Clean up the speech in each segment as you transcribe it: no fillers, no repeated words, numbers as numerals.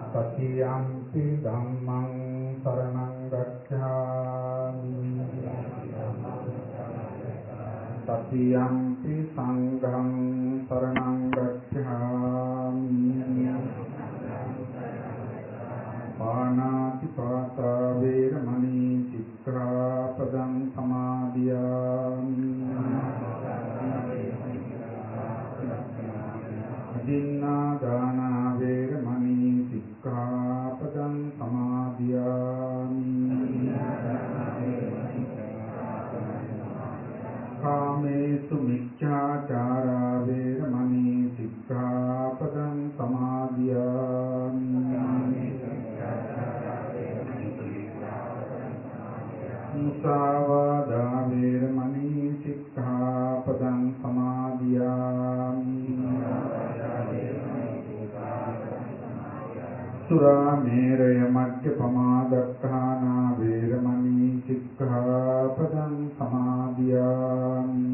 Tatiyampi dhammang saranang gacchāmi Tatiyampi sanghang saranang gacchāmi Pānātipātā vēramani sikkhapadam samadhiyāmi Adinādāna vēramani sikkhapadam samadhiyāmi Kāmesu miccācārā vēramani sikkhapadam samadhiyāmi Musāvādā vēramani sikkhapadam samadhiyāmi Surāmēraya majjapamādakkhānā vēramani sikkhapadam samadhiyāmi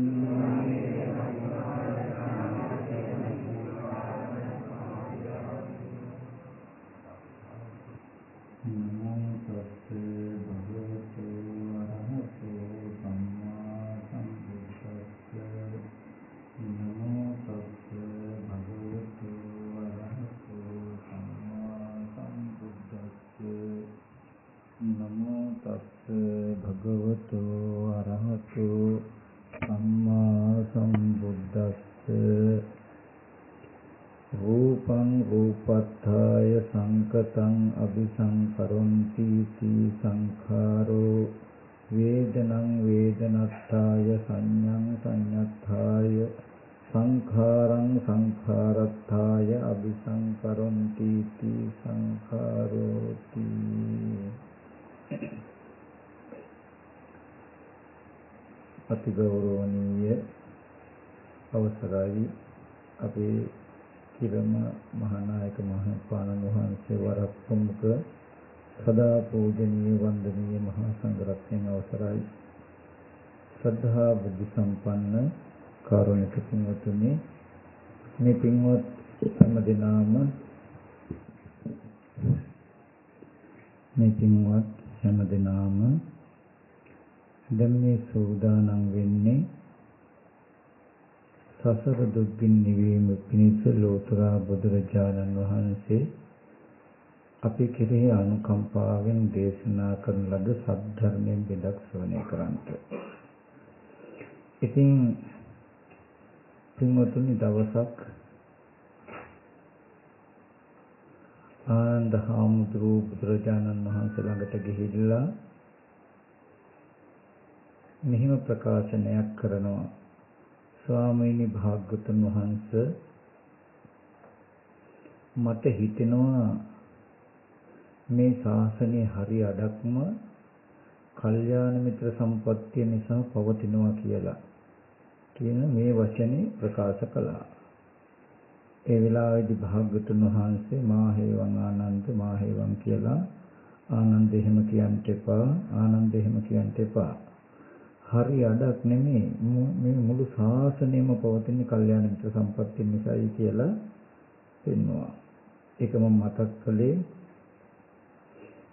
Namo tassa bhagavato arahato samma sambuddhassa Rūpaṃ rūpattháya sankataṃ abhisaṅkaronti ti saṅkhāro Vedanam vedanatthāya saññaṃ saññatthāya saṅkhāraṃ saṅkhāratthāya abhisaṅkaronti ti saṅkhāroti අතිගෞරවනීය අවසරයි අපේ කිරම මහානායක මහපාණන් වහන්සේ වරක් ප්‍රමුඛ සදා පූජනීය වන්දනීය මහා සංඝරත්නයන් අවසරයි ශ්‍රද්ධා බුද්ධ සම්පන්න කාරුණික පින්වතුනි මේ පින්වත් හැමදෙනාම දැන් මේ සෝදානම් වෙන්නේ සසර දුක්ඛින් නිවීම පිණිස ලෝතර බුදුරජාණන් වහන්සේ අපි කෙරෙහි අනුකම්පාවෙන් දේශනා කරන ලද සද්ධර්මයෙන් බෙදක් ශ්‍රවණය කරන්ට. ඉතින් පින්වතුනි දවසක් ආනන්ද හාමුදුරුවෝ බුදුරජාණන් වහන්සේ ළඟට ගිහිල්ලා මෙහිම ප්‍රකාශනයක් කරනවා ස්වාමීනි භාග්‍යවතුන් වහන්සේ මට හිතෙනවා මේ ශාසනයේ හරි අඩක්ම කල්යාණ මිත්‍ර සම්පත්තිය නිසා පවතිනවා කියලා කියන මේ වචනේ ප්‍රකාශ කළා. ඒ වෙලාවේදී භාග්‍යවතුන් වහන්සේ මාහේවං ආනන්ද මාහේවං කියලා ආනන්ද එහෙම කියන්න එපා ආනන්ද එහෙම කියන්න එපා. හරි අඩක් නෙමෙයි මේ මුළු ශාසනයම පවතින කල්යාණ මිත්‍ර සම්පත්තිය නිසායි කියලා පෙන්වුවා. ඒක මම මතක් කළේ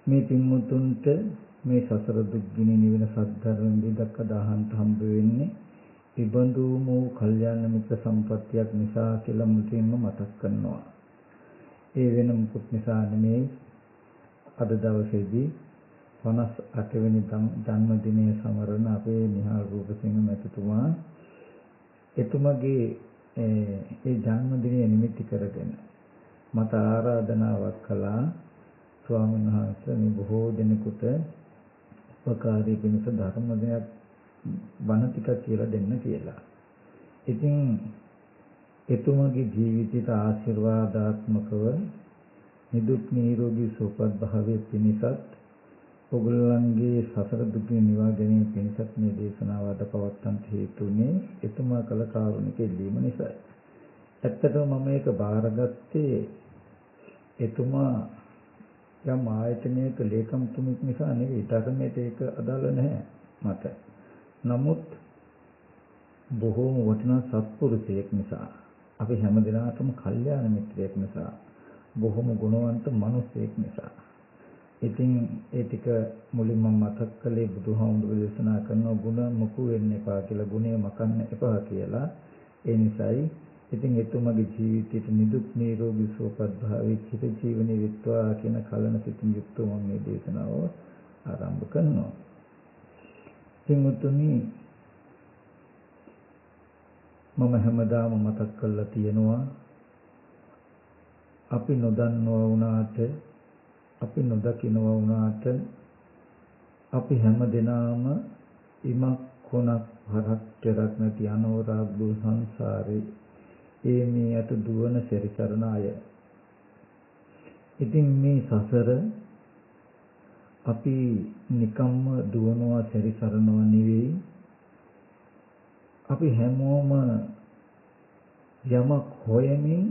මේ පින්මුතුන්ට මේ සසර දුක් ගිනි නිවන සද්ධර්ම විදක් අදහන්න හම්බ වෙන්නේ ඉබඳු වූ කල්යාණ මිත්‍ර සම්පත්තියක් නිසා කියලා මුලින්ම මතක් කරනවා. ඒ වෙන මුකුත් නිසා නෙමෙයි අද දවසේදී 58 වෙනි ජන්මදිනය සමරන අපේ නිහාල් රූපසිංහ මැතිතුමා එතුමගේ ඒ ජන්මදිනය නිමිති කරගෙන මට ආරාධනාවක් කළා ස්වාමීන් වහන්සේ මේ බොහෝ දෙනෙකුට උපකාරී වෙනස ධර්ම දෙයක් බණ ටික කියලා දෙන්න කියලා. ඉතින් එතුමගේ ජීවිතයට ආශිර්වාදාත්මකව නිදුක් නිරෝගී සුවපත් භාවයේ පිණිසත් ඔගොල්ලන්ගේ සසර දුක නිවා ගැනීම පිණිසත් මේ දේශනාව අද පවත්වන්නට හේතුුනේ එතුමා කළ කාරුණික ඉල්ලීම නිසායි. ඇත්තටම මම මේක බාරගත්තේ එතුමා යම් ආයතනයක ලේකම්තුමෙක් නිසා නෙවෙයි. ධර්මයට ඒක අදාළ නැහැ මට. නමුත් බොහෝම වටිනා සත්පුරුෂයෙක් නිසා අපි හැමදෙනාටම කල්යාණ මිත්‍රයෙක් නිසා බොහොම ගුණවන්ත මිනිසෙක් නිසා. ඉතින් ඒ ටික මුලින්ම මතක් කළේ බුදුහාමුදුරුවෝ දේශනා කරන ගුණ මුකු වෙන්න එපා කියලා, ගුණය මකන්න එපා කියලා. ඒ නිසායි ඉතින් එතුමගේ ජීවිතයට නිදුක් නිරෝගී සුවපත් භාවයේ චිර ජීවනයේ විත්වා කියන කලන සිතින් යුක්තව මම මේ දේශනාව ආරම්භ කරනවා. සිංහතුනි, මම හැමදාම මතක් කරලා තියෙනවා, අපි නොදන්නවා වුණාට, අපි නොදකින්නවා වුණාට, අපි හැමදෙනාම ඉමක් කොනක් හරක් දෙයක් නැති අනවරාග්දු සංසාරේ ඒ මේ අත දුවන සැරිසරන අය. ඉතින් මේ සසර අපි නිකම්ම දුවනවා සැරිසරනවා නෙවෙයි, අපි හැමෝම යමක් හොයමින්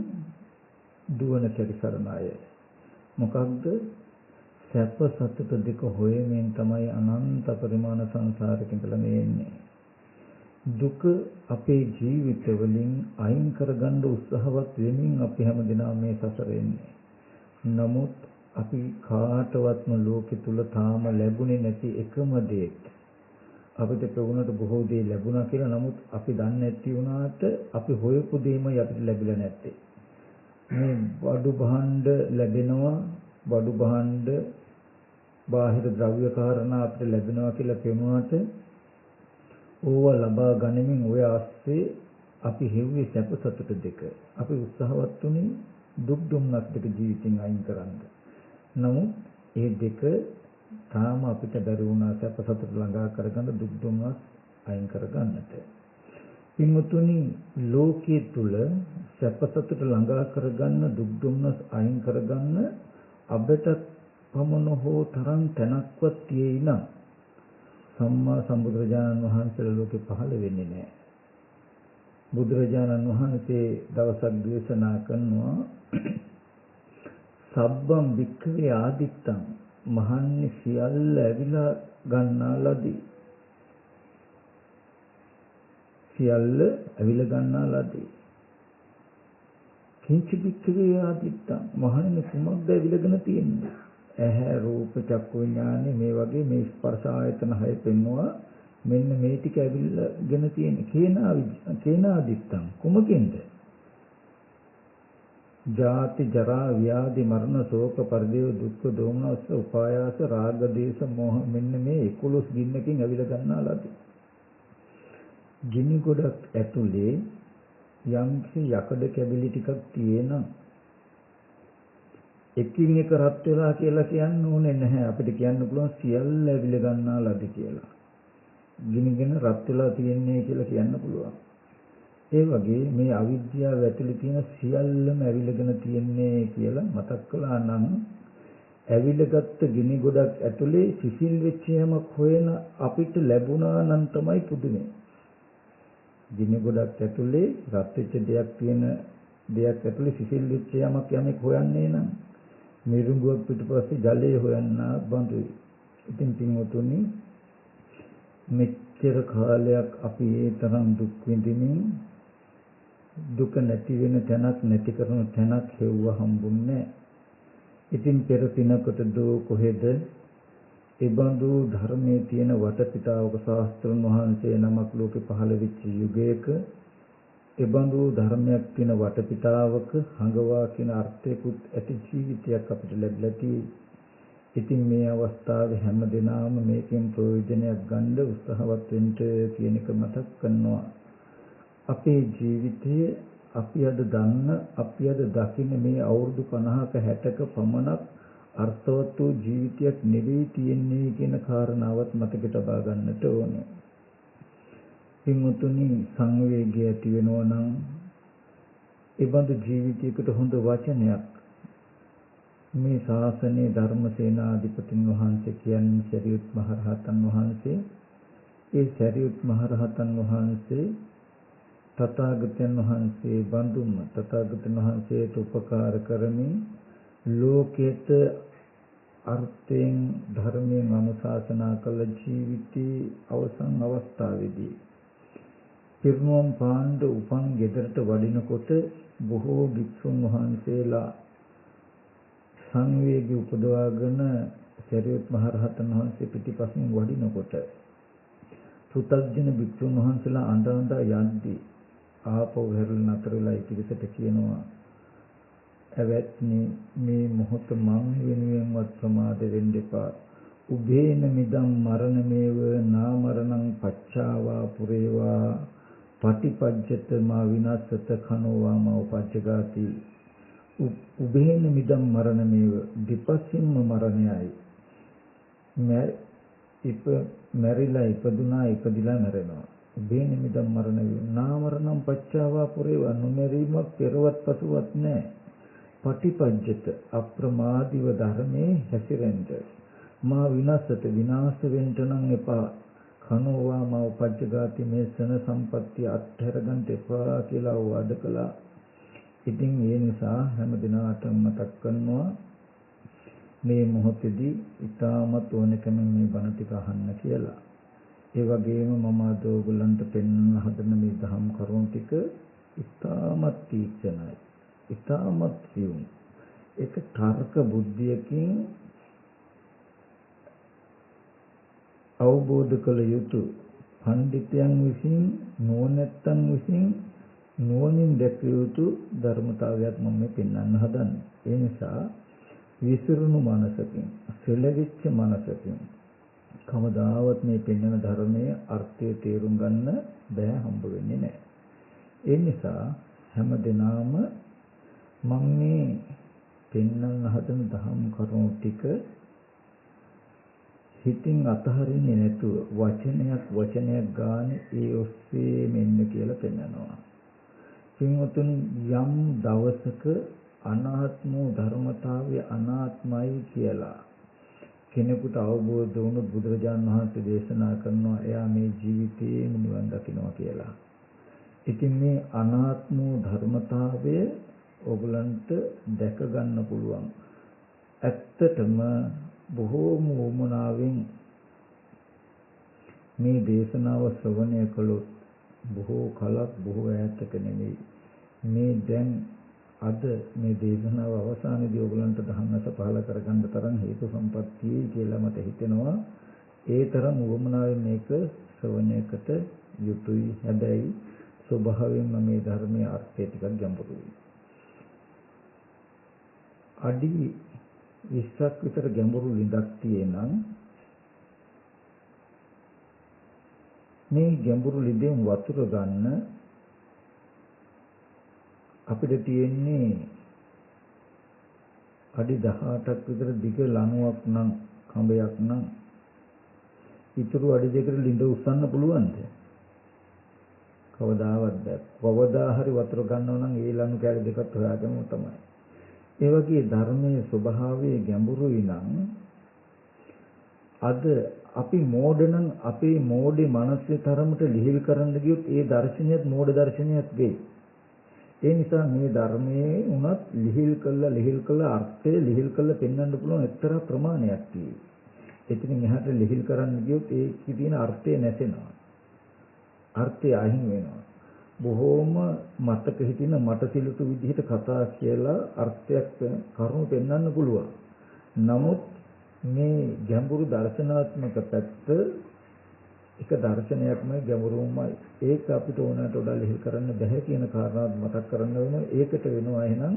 දුවන සැරිසරන අය. මොකක්ද? සැප සතුට දෙක හොයමින් තමයි අනන්ත පරිමාණ සංසාරෙක ඉඳලා මේ එන්නේ. දුක අපේ ජීවිත වලින් අයින් කරගන්න උත්සාහවත් වෙමින් අපි හැමදෙනාම මේ සසරේ ඉන්නේ. නමුත් අපි කාටවත්ම ලෝකෙ තුල තාම ලැබුණේ නැති එකම දේ, අපිට ප්‍රගුණට බොහෝ දේ ලැබුණා කියලා, නමුත් අපි දන්නේ නැති වුණාට අපි හොයපු දෙයමයි අපිට ලැබිලා නැත්තේ. මේ බඩු භාණ්ඩ ලැබෙනවා, බඩු භාණ්ඩ බාහිර ද්‍රව්‍ය කාරණා අපිට ලැබෙනවා කියලා පෙනුනට ඕවා ලබා ගනිමින් ඔය ආස්සේ අපි හෙව්වේ සැප සතුට දෙක. අපි උත්සාහවත් වුණේ දුක් දුම්නස් දෙක ජීවිතෙන් අයින් කරන්න. නමුත් ඒ දෙක තාම අපිට බැරි වුණා සැප සතුට ළඟා කරගන්න, දුක් දුම්නස් අයින් කරගන්නට. පින්වතුනි, ලෝකයේ තුල සැප සතුට ළඟා කරගන්න, දුක් දුම්නස් අයින් කරගන්න අපට පමණ හෝ තරම් තැනක්වත් තියෙයි නම් සම්මා සම්බුදුරජාණන් වහන්සේ ලෝකෙ පහළ වෙන්නේ නැහැ. බුදුරජාණන් වහන්සේ දවසක් දේශනා කරනවා, සබ්බම් වික්ඛවේ ආදිත්තං, මහන්නේ සියල්ල ඇවිලා ගන්නා ලදී. සියල්ල ඇවිලා ගන්නා ලදී. කිංචි වික්ඛවේ ආදිත්තං, මහන්නේ කුමක්ද ඇවිලාගෙන තියෙන්නේ? ඇහැ රූප චක්කු විඥාන මේ වගේ මේ ස්පර්ශ ආයතන හය පෙන්නවා, මෙන්න මේ ටික ඇවිල්ලාගෙන තියෙන කේනාදිත්තං, කුමකින්ද? ජාති ජරා ව්‍යාධි මරණ ශෝක පරිදේව දුක්ඛ දෝමනස්ස උපායාස රාග දේශ මොහ, මෙන්න මේ 11 ගින්නකින් ඇවිල්ලා ගන්නා ලදී. ගිනි ගොඩක් ඇතුලේ යම්කිසි යකඩ කැබිලි ටිකක් තියෙනවා, එකින් එක රත් වෙලා කියලා කියන්න ඕනේ නැහැ. අපිට කියන්න පුළුවන් සියල්ල ඇවිල ගන්නා ලද කියලා. ගිනිගෙන රත් වෙලා තියෙන්නේ කියලා කියන්න පුළුවන්. ඒ වගේ මේ අවිද්‍යාව ඇතුලේ තියෙන සියල්ලම ඇවිලගෙන තියෙන්නේ කියලා මතක් කළා නම්, ඇවිලගත්ත ගිනි ගොඩක් ඇතුලේ සිසිල් වෙච්ච යමක් හොයන අපිට ලැබුණා නම් තමයි පුදුමේ. ගිනි ගොඩක් ඇතුලේ රත් වෙච්ච දෙයක් තියෙන දෙයක් ඇතුලේ සිසිල් වෙච්ච යමක් හොයන්නේ නම් නිරුංගුවක් පිටපස්සේ ජලය හොයන්න බඳුයි. ඉතින් පින්වතුනි, මෙච්චර කාලයක් අපි ඒ තරම් දුක් විඳින්මින් දුක නැති වෙන තැනක්, නැති කරන තැනක් හෙව්ව හම්බුන්නේ. ඉතින් පෙර පිනකට දෝ කොහෙද ඒ බඳු ධර්මයේ තියෙන වටපිටාවක ශාස්ත්‍රඥ වහන්සේ නමක් ලෝකෙ පහළ වෙච්ච යුගයක එබඳු ධර්මයක් තියෙන වටපිටාවක හඟවා කියන අර්ථයකුත් ඇති ජීවිතයක් අපිට ලැබිලා තියෙයි. ඉතින් මේ අවස්ථාවේ හැමදෙනාම මේකෙන් ප්‍රයෝජනයක් ගන්න උත්සාහවත් වෙන්න කියන එක මතක් කරනවා. අපේ ජීවිතයේ අපි අද දන්න, අපි අද දකින්න මේ අවුරුදු 50ක 60ක පමණක් අර්ථවත් වූ ජීවිතයක් නෙවෙයි තියෙන්නේ කියන කාරණාවත් මතක තබා ගන්නට ඕනේ. පින්වතුනි, සංවේගය ඇති වෙනවා නම් ඒ බඳු ජීවිතයකට හොඳ වචනයක් මේ ශාසනයේ ධර්මසේනාධිපතින් වහන්සේ කියන්නේ සරියුත් මහරහතන් වහන්සේ. ඒ සරියුත් මහරහතන් වහන්සේ තථාගතයන් වහන්සේ බඳුම තථාගතයන් වහන්සේට උපකාර කරමින් ලෝකයට අර්ථයෙන් ධර්මයෙන් අනුශාසනා කළ ජීවිතයේ අවසන් අවස්ථාවේදී පිරිනුවම් පාණ්ඩ උපන් ගෙදරට වඩිනකොට බොහෝ භික්ෂුන් වහන්සේලා සංවේගී උපදවාගෙන සරියුත් මහ රහතන් වහන්සේ පිටිපසින් වඩිනකොට සුතග්ජන භික්ෂුන් වහන්සේලා අඬ යද්දී ආපහු හැරලා නතර වෙලා ඉතිරිසට කියනවා ඇවැත්නි මේ මොහොත මං වෙනුවෙන්වත් ප්‍රමාද වෙන්න එපා. උභේන මිදම් මරණමේව නාමරණං පච්චාවා පුරේවා පටිපජ්ජත මා විනාශත කනෝවා මා උපජ්ජගාති. උභේන මිදම් මරණමේව දෙපසින්ම මරණයයි. මැරිලා ඉපදුනා ඉපදිලා මැරෙනවා. උභේන මිදම් මරණමේව නාමරණං පච්චාවා පුරේවා නොමැරීමක් පෙරවත් පසුවත් නැහැ. පටිපජ්ජත අප්‍රමාදීව ධර්මයේ හැසිරෙන්න මා විනාශත විනාශ වෙන්න නම් එපා. කනෝවා මා උපජ්ජගාති මේ සන සම්පත්තිය අත්හැර ගන්න එපා කියලා වද කළා. ඉතින් ඒ නිසා හැම දිනාටම මතක් කරනවා මේ මොහොතේදී ඊටමත් ඕනකම මේ බණ ටික අහන්න කියලා. ඒ වගේම මම අද ඔයගලන්ට පෙන්වන්න හදන මේ දහම් කරුණු ටික ඊටමත් තීක්ෂණයි. ඊටමත් සියුම්. ඒක තර්ක බුද්ධියකින් අවබෝධ කළ යුතු පඬිතුයන් විසින් නොනැත්තන් විසින් නුවණින් දැකිය යුතු ධර්මතාවයක් මම මේ පෙන්වන්න හදන්නේ. ඒ නිසා විසිරුණු මනසකින්, සෙලවිච්ච මනසකින් කවදාවත් මේ පෙන්වන ධර්මයේ අර්ථය තේරුම් ගන්න බෑ, හම්බ වෙන්නේ නැහැ. ඒ නිසා හැම දිනම මම මේ පෙන්වන්න හදන දහම් කරුණු ටික හිතින් අතහරින්නේ නැතුව වචනයක් ගානේ ඒ ඔස්සේ මෙන්න කියලා පෙන්නනවා. පින්වතුනි යම් දවසක අනාත්ම ධර්මතාවය අනාත්මයි කියලා කෙනෙකුට අවබෝධ වුණොත් බුදුරජාණන් වහන්සේ දේශනා කරනවා එයා මේ ජීවිතේම නිවන් දකින්නවා කියලා. ඉතින් මේ අනාත්ම ධර්මතාවය ඔයගලන්ට දැක ගන්න පුළුවන්. ඇත්තටම බොහෝම වමනාවෙන් මේ දේශනාව ශ්‍රවණය කළොත් බොහෝ කලක් බොහෝ ඈතක නෙමෙයි මේ දැන් අද මේ දේශනාව අවසානයේදී ඔයගලන්ට ධම්මත පහල කරගන්න තරම් හේතු සම්පත්තියයි කියලා මට හිතෙනවා. ඒ තරම් වමනාවෙන් මේක ශ්‍රවණයකට යුතුයි. හැබැයි ස්වභාවයෙන්ම මේ ධර්මයේ අර්ථය ටිකක් ගැඹුරුයි. අඩි 20ක් විතර ගැඹුරු ලිඳක් තියෙනම් මේ ගැඹුරු ලිඳෙන් වතුර ගන්න අපිට තියෙන්නේ අඩි 18ක් විතර දිග ලණුවක් නම් කඹයක් නම් ඊටු අඩි දෙකකට ලිඳ උස්සන්න පුළුවන්ද? කවදාවත් බෑ. කවදා හරි වතුර ගන්නව නම් ඒ ලණු කැලි දෙකත් හොයාගමු තමයි. ඒ වගේ ධර්මයේ ස්වභාවය ගැඹුරුයි නම් අද අපි මෝඩ නම් අපේ මෝඩේ මනසේ තරමට ලිහිල් කරන්න ගියොත් ඒ දර්ශනයත් මෝඩ දර්ශනයක් වෙයි. ඒ නිසා මේ ධර්මයේ උනත් ලිහිල් කළා අර්ථය ලිහිල් කළා පෙන්වන්න පුළුවන් එක්තරා ප්‍රමාණයක් තියෙයි. එතනින් එහාට ලිහිල් කරන්න ගියොත් ඒකේ තියෙන අර්ථය නැසෙනවා. අර්ථය අහිමි වෙනවා. බොහෝම මතක හිටින මට සිලුතු විදිහට කතා කියලා අර්ථයක් කරුණු පෙන්වන්න පුළුවන්. නමුත් මේ ගැඹුරු දර්ශනාත්මක පැත්ත එක දර්ශනයක්මයි ගැඹුරුමයි. ඒක අපිට ඕනකට වඩා ලිහිල් කරන්න බෑ කියන කාරණාව මතක් කරන්න වෙනවා. ඒකට වෙනවා එහෙනම්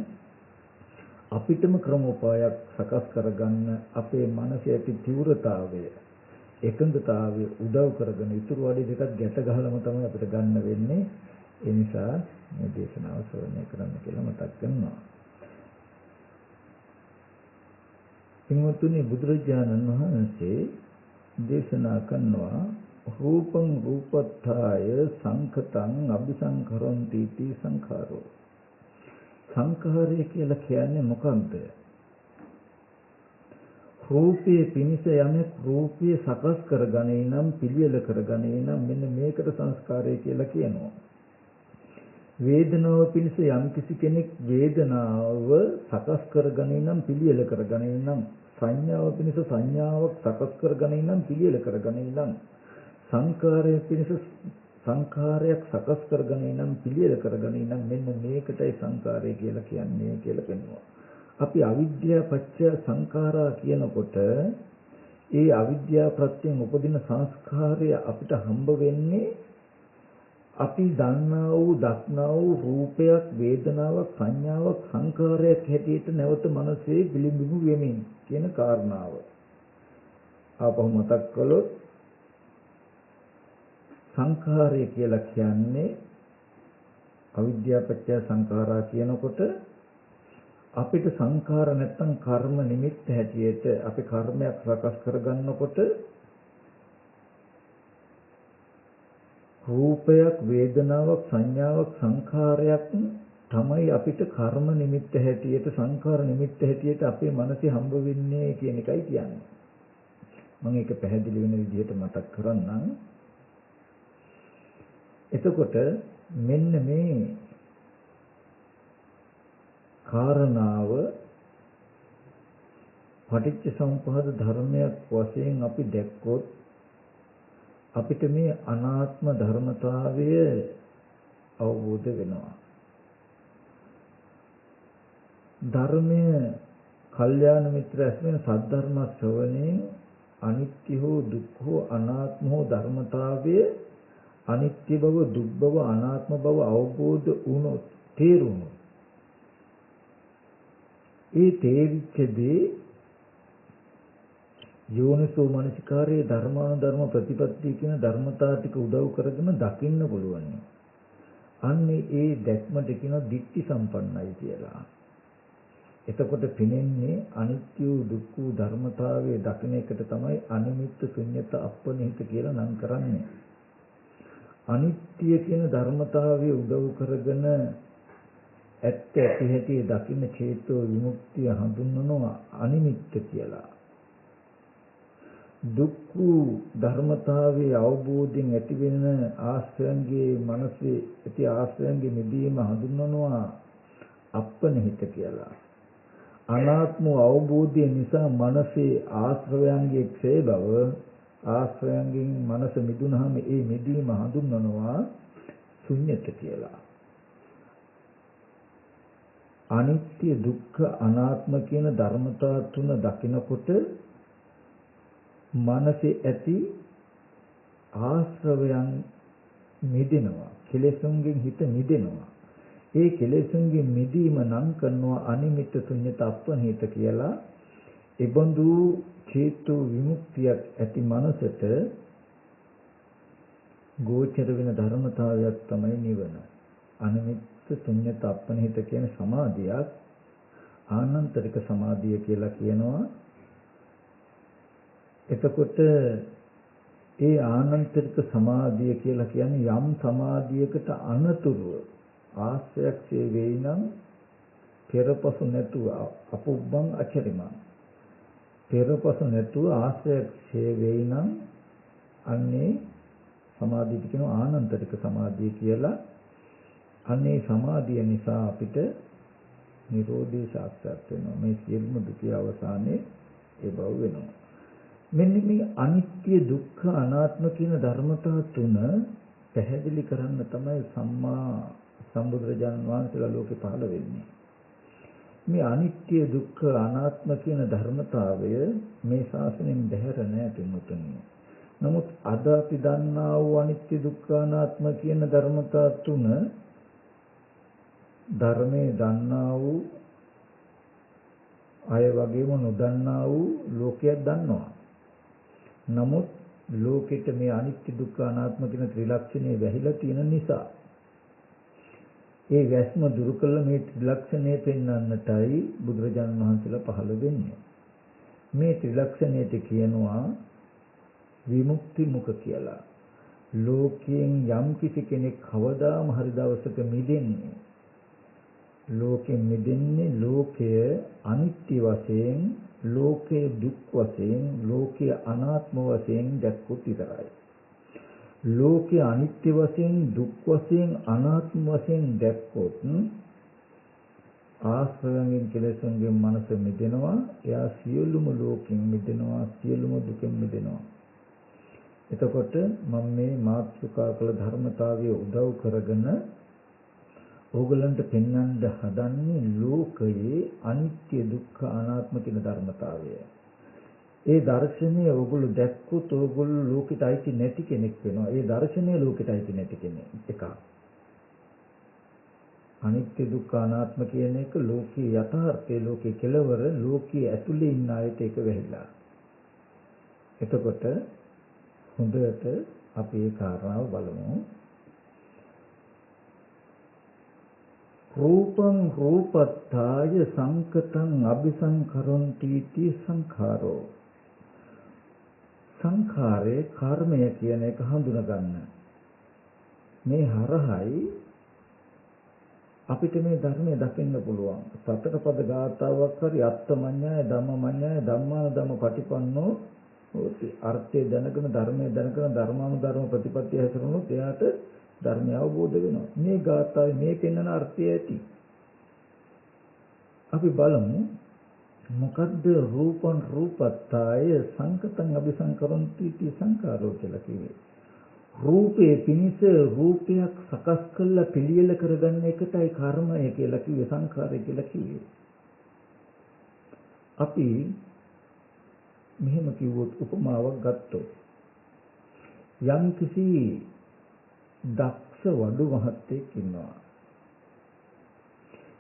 අපිටම ක්‍රමෝපායක් සකස් කරගන්න අපේ මනසේ ඇති තීව්‍රතාවය එකඟතාවය උදව් කරගෙන ඉතුරු වැඩි දෙකක් ගැට ගහලම තමයි අපිට ගන්න වෙන්නේ. ඒ නිසා මේ දේශනාව ශ්‍රවණය කරන්න කියලා මතක් කරනවා. පින්වත්නි බුදුරජාණන් වහන්සේ දේශනා කරනවා රූපං රූපත්ථාය සංඛතං අபிසංකරන්ති ති සංඛාරෝ. සංඛාරය කියලා කියන්නේ මොකක්ද? රූපයේ පිනිස යමෙක් රූපය සකස් කරගන්නේ නම් පිළියෙල කරගන්නේ නම් මෙන්න මේකට සංස්කාරය කියලා කියනවා. වේදනාව පිණිස යම් කිසි කෙනෙක් වේදනාව සකස් කරගන්නේ නම් පිළියෙල කරගන්නේ නම් සංඥාව පිණිස සංඥාවක් සකස් කරගන්නේ නම් පිළියෙල කරගන්නේ නම් සංකාරය පිණිස සංඛාරයක් සකස් කරගන්නේ නම් පිළියෙල කරගන්නේ නම් මෙන්න මේකටයි සංකාරය කියලා කියන්නේ කියලා කියනවා. අපි අවිද්‍යාව පත්‍ය සංඛාරා කියනකොට ඒ අවිද්‍යාව ප්‍රත්‍යයෙන් උපදින සංස්කාරය අපිට හම්බ වෙන්නේ අපි දන්නා වූ දක්නා වූ රූපයක් වේදනාවක් සංඥාවක් සංකාරයක් හැටියට නැවත මනසේ පිළිඹු වෙමින් කියන කාරණාව. ආපහු මතක් කළොත් සංඛාරය කියලා කියන්නේ අවිද්‍යාව පත්‍ය සංඛාරා කියනකොට අපිට සංඛාර නැත්තම් කර්ම නිමිත්ත හැටියට අපි කර්මයක් සකස් කරගන්නකොට රූපයක් වේදනාවක් සංඥාවක් සංඛාරයක් තමයි අපිට කර්ම නිමිත්ත හැටියට සංඛාර නිමිත්ත හැටියට අපේ මනසේ හම්බ වෙන්නේ කියන එකයි කියන්නේ. මම ඒක පැහැදිලි වෙන විදිහට මතක් කරන්නම්. එතකොට මෙන්න මේ කාරණාව පටිච්ච සමුප්පාද ධර්මයක් වශයෙන් අපි දැක්කොත් අපිට මේ අනාත්ම ධර්මතාවය අවබෝධ වෙනවා. ධර්මය කල්යාණ මිත්‍ර ඇසෙන සද්ධර්ම ශ්‍රවණයෙන් අනිත්‍ය හෝ දුක්ඛ හෝ අනාත්ම හෝ ධර්මතාවය අනිත්‍ය බව දුක් බව අනාත්ම බව අවබෝධ වුණොත් තේරුණොත් ඒ තේරිච්චදී යෝනිසෝ මනසිකාරයේ ධර්මානුධර්ම ප්‍රතිපත්තිය කියන ධර්මතා ටික උදව් කරගෙන දකින්න පුළුවන්. අන්නේ ඒ දැක්මට කියන දික්ටි සම්පන්නයි කියලා. එතකොට පිනෙන්නේ අනිත්‍ය දුක්ඛ ධර්මතාවයේ දකින එකට තමයි අනිමිත්ත ශුන්‍යත අපනිහිත කියලා නම් කරන්නේ. අනිත්‍ය කියන ධර්මතාවයේ උදව් කරගෙන ඇත්ත ඇති හැටි දකින්න චේතෝ විමුක්තිය හඳුන්වනවා අනිමිත්ත කියලා. දුක්ඛ ධර්මතාවයේ අවබෝධයෙන් ඇතිවෙන ආශ්‍රයන්ගේ මනසේ ඇති ආශ්‍රයන්ගේ නිදීම හඳුන්වනවා අපනිහිත කියලා. අනාත්ම අවබෝධය නිසා මනසේ ආශ්‍රයන්ගේ ක්ෂය බව ආශ්‍රයන්ගෙන් මනස මිදුනහම ඒ මිදීම හඳුන්වනවා ශුන්‍යත කියලා. අනිත්‍ය දුක්ඛ අනාත්ම කියන ධර්මතා තුන දකිනකොට මනසේ ඇති ආශ්‍රවයන් මිදෙනවා. කෙලෙසුන්ගෙන් හිත මිදෙනවා. ඒ කෙලෙසුන්ගෙන් මිදීම නම් කරනවා අනිමිත්ත ශුන්‍යත අපනිහිත කියලා. ඒබඳු චේතෝ විමුක්තියක් ඇති මනසට ගෝචර වෙන ධර්මතාවයක් තමයි නිවන. අනිමිත්ත ශුන්‍යත අපනිහිත කියන සමාධියක් ආනන්තරික සමාධිය කියලා කියනවා. එතකොට ඒ ආනන්තරික සමාධිය කියලා කියන්නේ යම් සමාධියකට අනතුරුව ආශ්‍රයක්ෂේ වෙයි නම් පෙරපසු නැතුව අපුබ්බං අචරිමං පෙරපසු නැතුව ආශ්‍රයක්ෂේ වෙයි නම් අන්නේ සමාධියට කියනවා ආනන්තරික සමාධිය කියලා. අන්නේ සමාධිය නිසා අපිට නිරෝධය සාක්ෂාත් වෙනවා. මේ සියලුම දුකේ අවසානයේ ඒ බව වෙනවා. මෙන්න මේ අනිත්‍ය දුක්ඛ අනාත්ම කියන ධර්මතා තුන පැහැදිලි කරන්න තමයි සම්මා සම්බුදුරජාණන් වහන්සේලා ලෝකේ පහළ වෙන්නේ. මේ අනිත්‍ය දුක්ඛ අනාත්ම කියන ධර්මතාවය මේ ශාසනයෙන් බැහැර නැහැ පින්වතුනි. නමුත් අද අපි දන්නා වූ අනිත්‍ය දුක්ඛ අනාත්ම කියන ධර්මතා තුන ධර්මයේ දන්නා වූ අය වගේම නොදන්නා වූ ලෝකයක් දන්නවා. නමුත් ලෝකෙට මේ අනිත්‍ය දුක්ඛ අනාත්ම කියන ත්‍රිලක්ෂණය වැහිලා තියෙන නිසා ඒ වැස්ම දුරු කළ මේ ත්‍රිලක්ෂණය පෙන්වන්නටයි බුදුරජාණන් වහන්සේලා පහළ වෙන්නේ. මේ ත්‍රිලක්ෂණයට කියනවා විමුක්ති මුඛ කියලා. ලෝකයෙන් යම් කිසි කෙනෙක් කවදාම හරි දවසක මිදෙන්නේ ලෝකෙන් මිදෙන්නේ ලෝකය අනිත්‍ය වශයෙන් ලෝකය දුක් වශයෙන් ලෝකය අනාත්ම වශයෙන් දැක්කොත් විතරයි. ලෝකය අනිත්‍ය වශයෙන් දුක් වශයෙන් අනාත්ම වශයෙන් දැක්කොත් ආශ්‍රයයෙන් කෙලෙසුන්ගෙන් මනස මිදෙනවා. එයා සියලුම ලෝකෙන් මිදෙනවා, සියලුම දුකෙන් මිදෙනවා. එතකොට මම මේ මාතෘකා කළ ධර්මතාවය උදව් කරගෙන ඕගලන්ට පෙන්වන්න හදන්නේ ලෝකයේ අනිත්‍ය දුක්ඛ අනාත්ම කියන ධර්මතාවය. ඒ දර්ශනය ඕගොල්ලෝ දැක්කොත් ඕගොල්ලෝ ලෝකෙට අයිති නැති කෙනෙක් වෙනවා. ඒ දර්ශනය ලෝකෙට අයිති නැති කෙනෙක්. එකක්. අනිත්‍ය දුක්ඛ අනාත්ම කියන එක ලෝකයේ යථාර්ථය, ලෝකයේ කෙලවර, ලෝකයේ ඇතුලේ ඉන්න අයට ඒක වෙහිලා. එතකොට හොඳට අපි ඒ කාරණාව බලමු. රූපං රූපත්තාය සංකතං අபிසංකරොන්ති ති සංඛාරෝ. සංඛාරේ කර්මය කියන එක හඳුනා ගන්න. මේ හරහයි අපිට මේ ධර්මය දකින්න පුළුවන්. සතර පද ගාථාවක් හරි අත්තමඤ්ඤාය ධම්මමඤ්ඤාය ධම්මානුධම්ම පටිපන්නෝ හොති. අර්ථය දැනගෙන ධර්මය දැනගෙන ධර්මානුධර්ම ප්‍රතිපත්තිය හැසිරුණොත් එයාට ධර්මය අවබෝධ වෙනවා. මේ ගාථාවේ මේ පෙන්වන අර්ථය ඇති. අපි බලමු මොකද්ද රූපං රූපත්තාය සංකතං අபிසංකරොන්ති ති සංඛාරෝ කියලා කිව්වේ. රූපේ පිනිස රූපයක් සකස් කරලා පිළියෙල කරගන්න එකටයි කර්මය කියලා කිව්වේ, සංඛාරය කියලා කිව්වේ. අපි මෙහෙම කිව්වොත් උපමාවක් ගත්තොත් යම් කිසි දක්ෂ වඩු මහත්තයෙක් ඉන්නවා.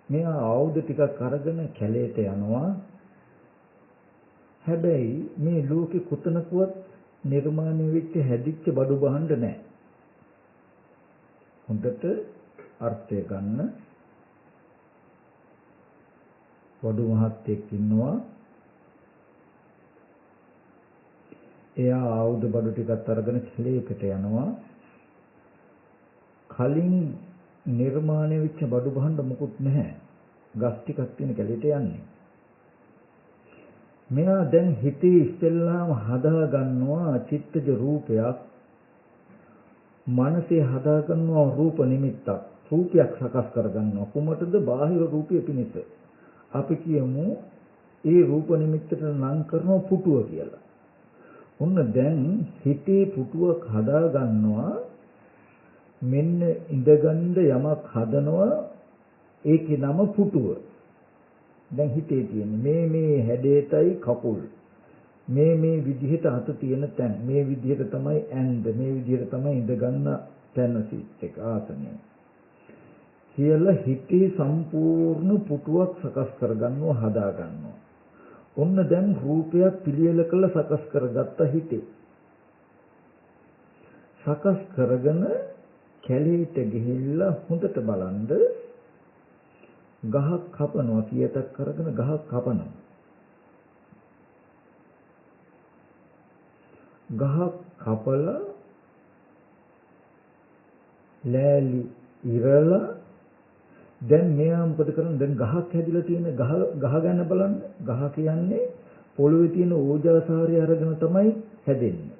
මෙයා ආයුධ ටිකක් අරගෙන කැලේට යනවා. හැබැයි මේ ලෝකෙ කොතනකවත් නිර්මාණය වෙච්ච හැදිච්ච බඩු බහන්න නැහැ. හොඳට අර්ථය ගන්න. වඩු මහත්තයෙක් ඉන්නවා. එයා ආයුධ බඩු ටිකක් අරගෙන කැලේකට යනවා. කලින් නිර්මාණය වෙච්ච බඩු බහන්න මොකුත් නැහැ. ගස් ටිකක් තියෙන කැලේට යන්නේ. මෙයා දැන් හිතේ ඉස්සෙල්ලාම හදා ගන්නවා චිත්තජ රූපයක්. මනසේ හදා ගන්නවා රූප නිමිත්තක්. රූපයක් සකස් කර ගන්නවා. කුමටද? බාහිර රූපය පිණිස. අපි කියමු ඒ රූප නිමිත්තට නම් කරනවා පුටුව කියලා. ඔන්න දැන් හිතේ පුටුවක් හදා ගන්නවා. මෙන්න ඉඳගන්න යමක් හදනවා. ඒකේ නම පුටුව. දැන් හිතේ තියෙන මේ හැඩයටයි කකුල්, මේ විදිහට අත තියෙන තැන්, මේ විදිහට තමයි ඇඳ, මේ විදිහට තමයි ඉඳගන්න තැන සිත් එක ආසනය කියලා හිතේ සම්පූර්ණ පුටුවක් සකස් කරගන්නවා, හදා ගන්නවා. ඔන්න දැන් රූපයක් පිළියෙල කළ සකස් කරගත්ත හිතේ. සකස් කරගෙන කැලේට ගිහිල්ලා හොඳට බලන්ද ගහක් කපනවා. කියතක් කරගෙන ගහක් කපනවා. ගහක් කපලා ලෑලි ඉරලා දැන් මෙයා මොකද කරන්නේ? දැන් ගහක් හැදිලා තියෙන ගහ ගැන බලන්න. ගහ කියන්නේ පොළොවේ තියෙන ඕජාසාරය අරගෙන තමයි හැදෙන්නේ.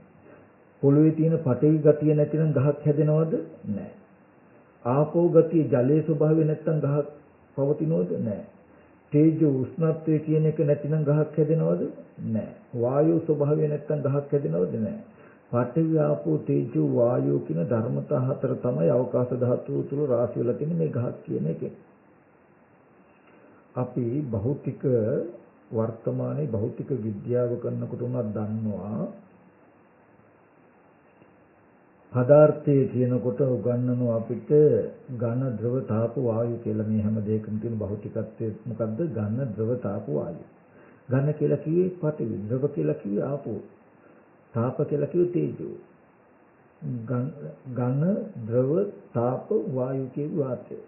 පොළොවේ තියෙන පටවි ගතිය නැතිනම් ගහක් හැදෙනවද? නැහැ. ආපෝ ගතිය, ජලයේ ස්වභාවය නැත්නම් ගහක් පවතිනවද? නැහැ. තේජෝ උෂ්ණත්වය කියන එක නැතිනම් ගහක් හැදෙනවද? නැහැ. වායෝ ස්වභාවය නැත්නම් ගහක් හැදෙනවද? නැහැ. පඨවි ආපෝ තේජෝ වායෝ කියන ධර්මතා හතර තමයි අවකාශ ධාතුව තුල රාශි වෙලා තියෙන මේ ගහක් කියන එක. අපි භෞතික වර්තමානයේ භෞතික විද්‍යාව කරනකොට උනත් දන්නවා පදාර්ථය කියනකොට උගන්වනවා අපිට ඝන ද්‍රව තාප වායු කියලා. මේ හැම දෙයකම තියෙන භෞතිකත්වය මොකද්ද? ඝන ද්‍රව තාප වායු. ඝන කියලා කිව්වේ පඨවි, ද්‍රව කියලා කිව්වේ ආපෝ, තාප කියලා කිව්වේ තේජෝ. ඝන ද්‍රව තාප වායු කියු වාතය.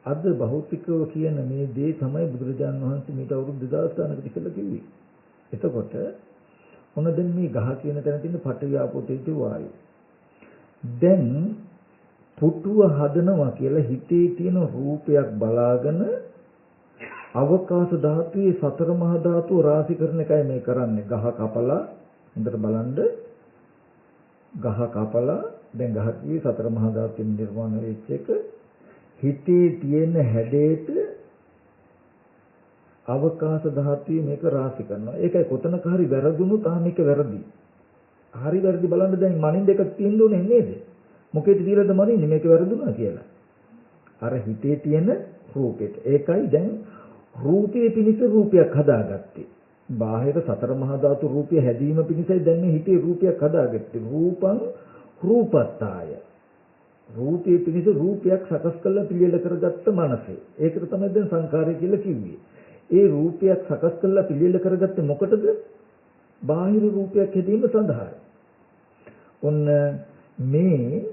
අද භෞතිකව කියන මේ දේ තමයි බුදුරජාණන් වහන්සේ මේට අවුරුදු 2000 ගණනකට ඉස්සෙල්ලා කිව්වේ. එතකොට මොන දැන් මේ ගහ කියන තැන තියෙන පඨවි ආපෝ තේජෝ වායු. දැන් පුටුව හදනවා කියලා හිතේ තියෙන රූපයක් බලාගෙන අවකාශ ධාතුවේ සතර මහා ධාතුව රාශි කරන එකයි මේ කරන්නේ. ගහ කපලා හොඳට බලන්න. ගහ කපලා දැන් ගහ කිව්වේ සතර මහා ධාතුන් නිර්මාණය වෙච්ච එක. හිතේ තියෙන හැඩයට අවකාශ ධාතුවේ මේක රාශි කරනවා. ඒකයි කොතනක හරි වැරදුණොත් මේක වැරදි. හරි වැරදි බලන්න දැන් මනින් දෙකක් තියෙන්න ඕනේ නේද? මොකේද කියලාද මනින්නේ මේක වැරදුනා කියලා? අර හිතේ තියෙන රූපෙට. ඒකයි දැන් රූපයේ පිණිස රූපයක් හදාගත්තේ. බාහිර සතර මහා ධාතු රූපය හැදීම පිණිසයි දැන් මේ හිතේ රූපයක් හදාගත්තේ. රූපං රූපත්තාය. රූපයේ පිණිස රූපයක් සකස් කරලා පිළියෙල කරගත්ත මනසේ. ඒකට තමයි දැන් සංකාරය කියලා කිව්වේ. ඒ රූපයක් සකස් කරලා පිළියෙල කරගත්තේ මොකටද? බාහිර රූපයක් හැදීම සඳහායි. ඔන්න මේ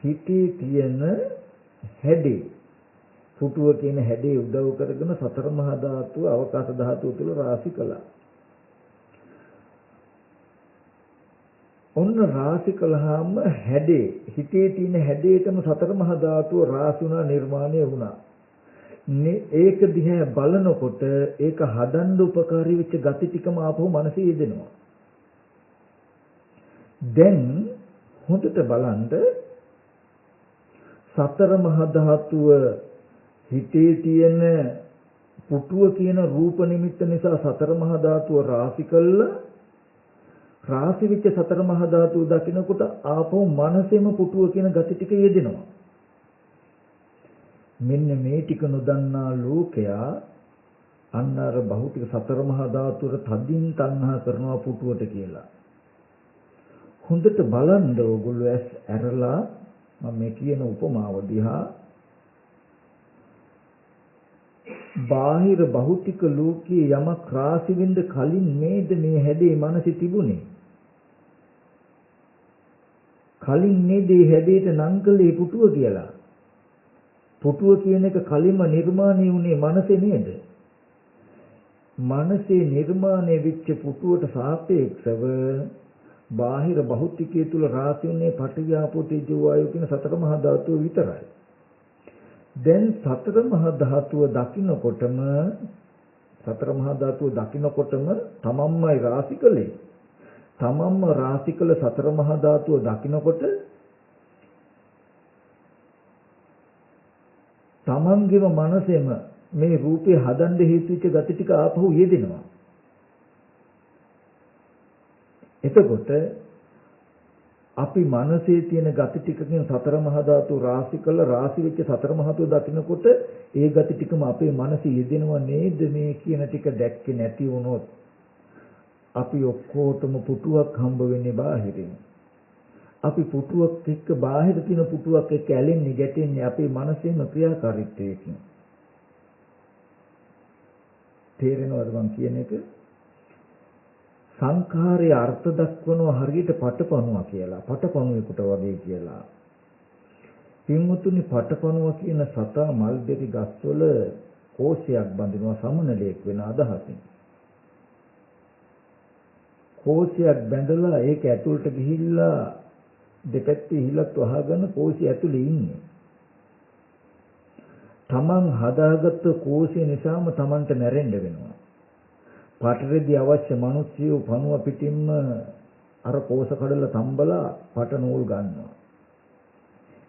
හිතේ තියෙන හැඩේ පුටුව කියන හැඩේ උදව් කරගෙන සතර මහා ධාතුව අවකාශ ධාතුව තුළ රාශි කළා. ඔන්න රාශි කළාම හැඩේ හිතේ තියෙන හැඩේටම සතර මහා ධාතුව රාශි වුණා නිර්මාණය වුණා. ඒක දිහා බලනකොට ඒක හදන්න උපකාරී වෙච්ච gati ටිකම ආපහු මනසේ යෙදෙනවා. දැන් හොඳට බලන්න සතර මහා ධාතුව හිතේ තියෙන පුටුව කියන රූප නිමිත්ත නිසා සතර මහා ධාතුව රාශි කළා. රාශි වෙච්ච සතර මහා ධාතුව දකිනකොට ආපහු මනසෙම පුටුව කියන gati ටික යෙදෙනවා. මෙන්න මේ ටික නොදන්නා ලෝකයා අන්න අර භෞතික සතර මහා ධාතුවට තදින් තණ්හා කරනවා පුටුවට කියලා. හොඳට බලන්න ඕගොල්ලෝ ඇස් ඇරලා මම මේ කියන උපමාව දිහා බාහිර භෞතික ලෝකයේ යමක් රාශි වෙන්න කලින් නේද මේ හැඩේ මනසේ තිබුණේ? කලින් නේද මේ හැඩේට නම් කළේ පුටුව කියලා? පුටුව කියන එක කලින්ම නිර්මාණය වුණේ මනසේ නේද? මනසේ නිර්මාණය වෙච්ච පුටුවට සාපේක්ෂව බාහිර භෞතිකයේ තුල රාශි වුණේ පඨවි ආපෝ තේජෝ වායෝ කියන සතර මහා ධාතුව විතරයි. දැන් සතර මහා ධාතුව දකින්නකොටම තමන්මයි රාශි කළේ. තමන්ම රාශි කළ සතර මහා ධාතුව දකින්නකොට තමන්ගේම මනසෙම මේ රූපේ හදන්න හේතු වෙච්ච gati ටික ආපහු යෙදෙනවා. එතකොට අපි මනසේ තියෙන gati ටිකකින් සතර මහා ධාතු රාශි කළ රාශි වෙච්ච සතර මහා ධාතු දකින්නකොට ඒ gati ටිකම අපේ මනසේ යෙදෙනව නේද? මේ කියන ටික දැක්කේ නැති වුණොත් අපි ඔක්කොටම පුටුවක් හම්බ වෙන්නේ බාහිරින්. අපි පුටුවක් එක්ක බාහිර තියෙන පුටුවක් එක්ක ඇලෙන්නේ ගැටෙන්නේ අපේ මනසේම ක්‍රියාකාරීත්වයකින්. තේරෙනවද මං කියන එක? සංඛාරයේ අර්ථ දක්වනවා හරියට පටපණුවා කියලා. පටපණුවෙකුට වගේ කියලා. පින්වතුනි පටපණුව කියන සතා මල් දෙවි ගස්වල කෝෂයක් බඳිනවා සමනලයක් වෙන අදහසින්. කෝෂයක් බැඳලා ඒක ඇතුළට ගිහිල්ලා දෙපැත්තේ හිලත් වහගෙන කෝෂය ඇතුලේ ඉන්නේ. තමන් හදාගත්ත කෝෂය නිසාම තමන්ට මැරෙන්න වෙනවා. පටරෙදි අවශ්‍ය මිනිස්සු පණුව පිටින්ම අර කෝෂ කඩලා තම්බලා පට නූල් ගන්නවා.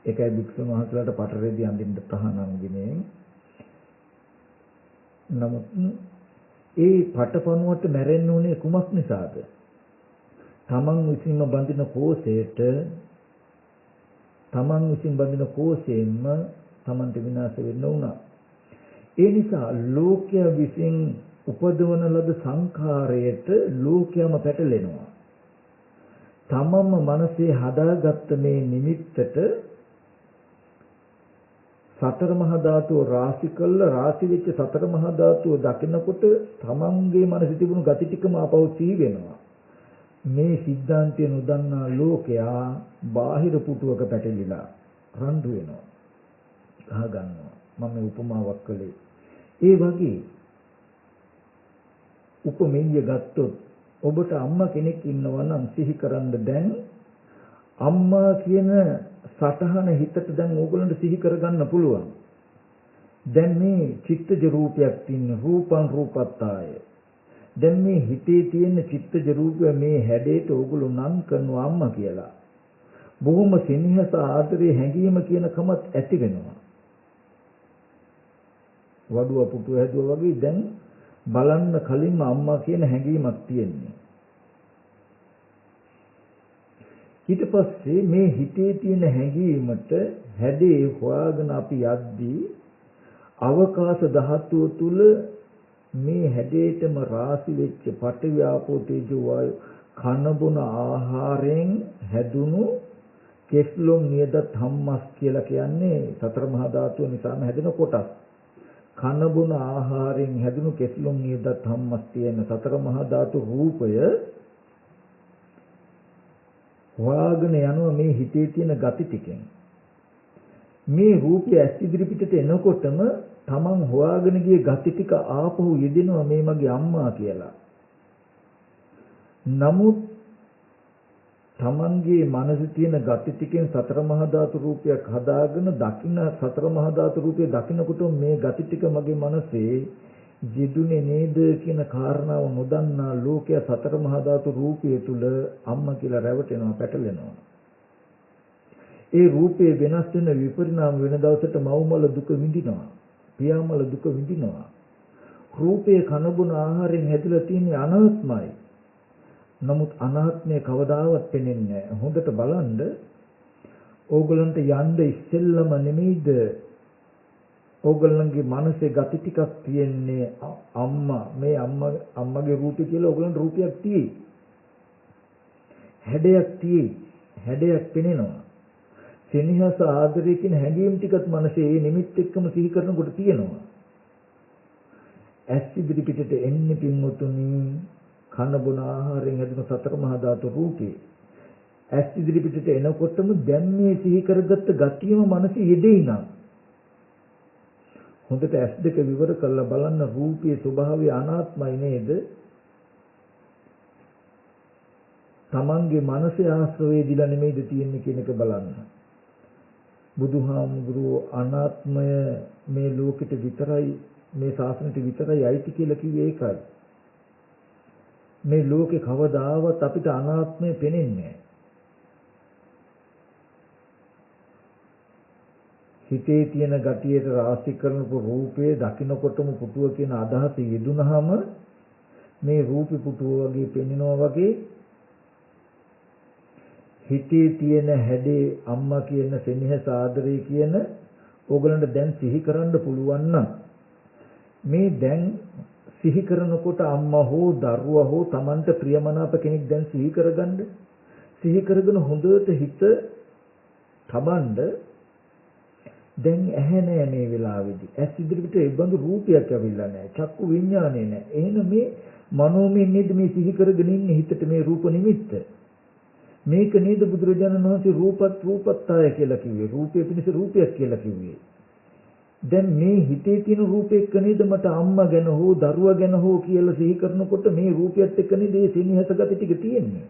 ඒකයි භික්ෂුන් වහන්සේලාට පටරෙදි අඳින්න තහනම් ගිනේ. නමුත් ඒ පටපණුවට මැරෙන්න උනේ කුමක් නිසාද? තමන් විසින්ම බඳින කෝෂයට කෝෂයෙන්ම තමන්ට විනාශ වෙන්න උනා. ඒ නිසා ලෝකයා විසින් උපදවන ලද සංඛාරයට ලෝකයම පැටලෙනවා. තමන්ම මනසේ හදාගත්ත මේ නිමිත්තට සතර මහා ධාතුව රාශි කළ රාශි වෙච්ච සතර මහා ධාතුව දකිනකොට තමන්ගේ මනසේ තිබුණු gati ටිකම ආපහු සිහි වෙනවා. මේ සිද්ධාන්තය නොදන්නා ලෝකයා බාහිර පුටුවක පැටලිලා රණ්ඩු වෙනවා. ගහ ගන්නවා. මම මේ උපමාවක් කළේ. ඒ වගේ උපමෙය ගත්තොත් ඔබට අම්මා කෙනෙක් ඉන්නවා නම් සිහි කරන්න දැන් අම්මා කියන සතහන හිතට දැන් ඕගොල්ලන්ට සිහි කරගන්න පුළුවන්. දැන් මේ චිත්තජ රූපයක් තියෙන රූපං රූපත්තාය. දැන් මේ හිතේ තියෙන චිත්තජ රූපය මේ හැඩයට ඕගොල්ලෝ නම් කරනවා අම්මා කියලා. බොහොම සෙනෙහස ආදරේ හැඟීම කියන කමත් ඇති වෙනවා. වඩුව පුටුව හැදුවා වගේ දැන් බලන්න කලින්ම අම්මා කියන හැඟීමක් තියෙන්නේ. ඊට පස්සේ මේ හිතේ තියෙන හැඟීමට හැඩේ හොයාගෙන අපි යද්දී අවකාශ ධාතුව තුල මේ හැඩේටම රාශි වෙච්ච පඨවි ආපෝ තේජෝ වායු කන බොන ආහාරයෙන් හැදුණු කෙස්ලොම් නියද ධම්මස් කියලා කියන්නේ සතර මහා ධාතුව නිසාම හැදෙන කොටස්. කන බොන ආහාරයෙන් හැදුණු කෙස්ලොම් නියද ධම්මස් කියන සතර මහා ධාතු රූපය හොයාගෙන යනවා මේ හිතේ තියෙන gati ටිකෙන්. මේ රූපය ඇස් ඉදිරි පිටට එනකොටම තමන් හොයාගෙන ගිය gati ටික ආපහු යෙදෙනවා මේ මගේ අම්මා කියලා. නමුත් තමන්ගේ මනසේ තියෙන gati ටිකෙන් සතර මහා ධාතු රූපයක් හදාගෙන දකින්න සතර මහා ධාතු රූපය දකින්නකොට මේ gati ටික මගේ මනසේ ජීදුනේ නේද කියන කාරණාව නොදන්නා ලෝකයා සතර මහා ධාතු රූපය තුල අම්මා කියලා රැවටෙනවා පැටලෙනවා. ඒ රූපේ වෙනස් වෙන විපරිණාම වෙන දවසට මව්මල දුක විඳිනවා. පියාමල දුක විඳිනවා. රූපේ කනබුන ආහාරයෙන් හැදිලා තියෙන අනාත්මයි. නමුත් අනාත්මය කවදාවත් පෙනෙන්නේ නැහැ. හොඳට බලන්න ඕගලන්ට යන්න ඉස්සෙල්ලම නෙමෙයිද ඕගලන්ගේ මනසේ gati ටිකක් තියෙන්නේ අම්මා මේ අම්මගේ රූපය කියලා ඕගලන්ට රූපයක් තියෙයි. හැඩයක් තියෙයි. හැඩයක් පෙනෙනවා. සෙනෙහස ආදරය කියන හැඟීම් ටිකත් මනසේ ඒ නිමිත් එක්කම සිහි කරනකොට තියෙනවා. ඇස් ඉදිරි පිටට එන්නේ පින්වතුනි කන බොන ආහාරයෙන් හැදෙන සතර මහා ධාතු රූපේ. ඇස් ඉදිරි පිටට එනකොටම දැන් මේ සිහි කරගත්ත ගතියම මනසේ යෙදෙයි නම් හොඳට ඇස් දෙක විවර කරලා බලන්න රූපයේ ස්වභාවය අනාත්මයි නේද? තමන්ගේ මනසේ ආශ්‍රවයේ දිලා නෙමෙයිද තියෙන්නේ කියන එක බලන්න. බුදුහාමුදුරුවෝ අනාත්මය මේ ලෝකෙට විතරයි මේ ශාසනයට විතරයි අයිති කියලා කිව්වේ ඒකයි. මේ ලෝකේ කවදාවත් අපිට අනාත්මය පෙනෙන්නේ නැහැ. හිතේ තියෙන ගතියට රාශි කරනපු රූපේ දකින්නකොටම පුටුව කියන අදහස යෙදුනහම මේ රූපේ පුටුව වගේ පෙනෙනවා වගේ හිතේ තියෙන හැඩේ අම්මා කියන සෙනෙහස ආදරේ කියන ඕගලන්ට දැන් සිහි කරන්න පුළුවන් නම් මේ දැන් සිහි කරනකොට අම්මා හෝ දරුවා හෝ Tamanට ප්‍රියමනාප කෙනෙක් දැන් සිහි කරගන්න සිහි කරගෙන හොඳට හිත තබන්න දැන් ඇහැ නෑ මේ වෙලාවේදී ඇස් ඉදිරියට ඒ බඳු රූපයක් ඇවිල්ලා නෑ චක්කු විඥානේ නෑ එහෙනම් මේ මනෝමය නේද මේ සිහි කරගෙන ඉන්නේ හිතට මේ රූප නිමිත්ත මේක නේද බුදුරජාණන් වහන්සේ රූපත්තාය කියලා කිව්වේ රූපය පිණිස රූපයක් කියලා කිව්වේ දැන් මේ හිතේ තියෙන රූපෙක නේද මට අම්මා ගැන හෝ දරුවා ගැන හෝ කියලා සිහි කරනකොට මේ රූපයත් එක්ක නේද මේ සෙනෙහස ගති ටික තියෙන්නේ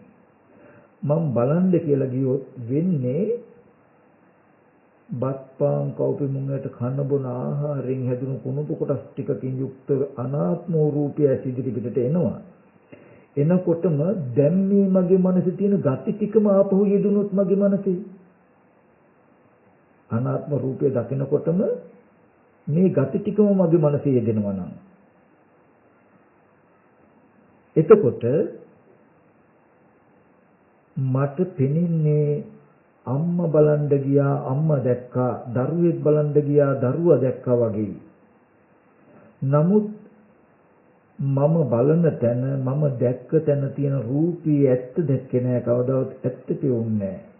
මම බලන්න කියලා ගියොත් වෙන්නේ බත්පාන් කවුපි මුංගට කන බොන ආහාරයෙන් හැදුණු කුණුපු කොටස් ටිකකින් යුක්ත අනාත්ම රූපය සිදිරි පිටට එනවා එනකොටම දැන් මේ මගේ මනසේ තියෙන gati ටිකම ආපහු යෙදුනොත් මගේ මනසේ අනාත්ම රූපය දකිනකොටම මේ gati ටිකම මගේ මනසේ යෙදෙනවා නම් එතකොට මට පෙනෙන්නේ අම්මා බලන්න ගියා අම්මා දැක්කා දරුවෙක් බලන්න ගියා දරුවා දැක්කා වගේ නමුත් මම බලන තැන මම දැක්ක තැන තියෙන රූපී ඇත්ත දැක්කේ නෑ කවදාවත් ඇත්ත පෙවුන්නේ නෑ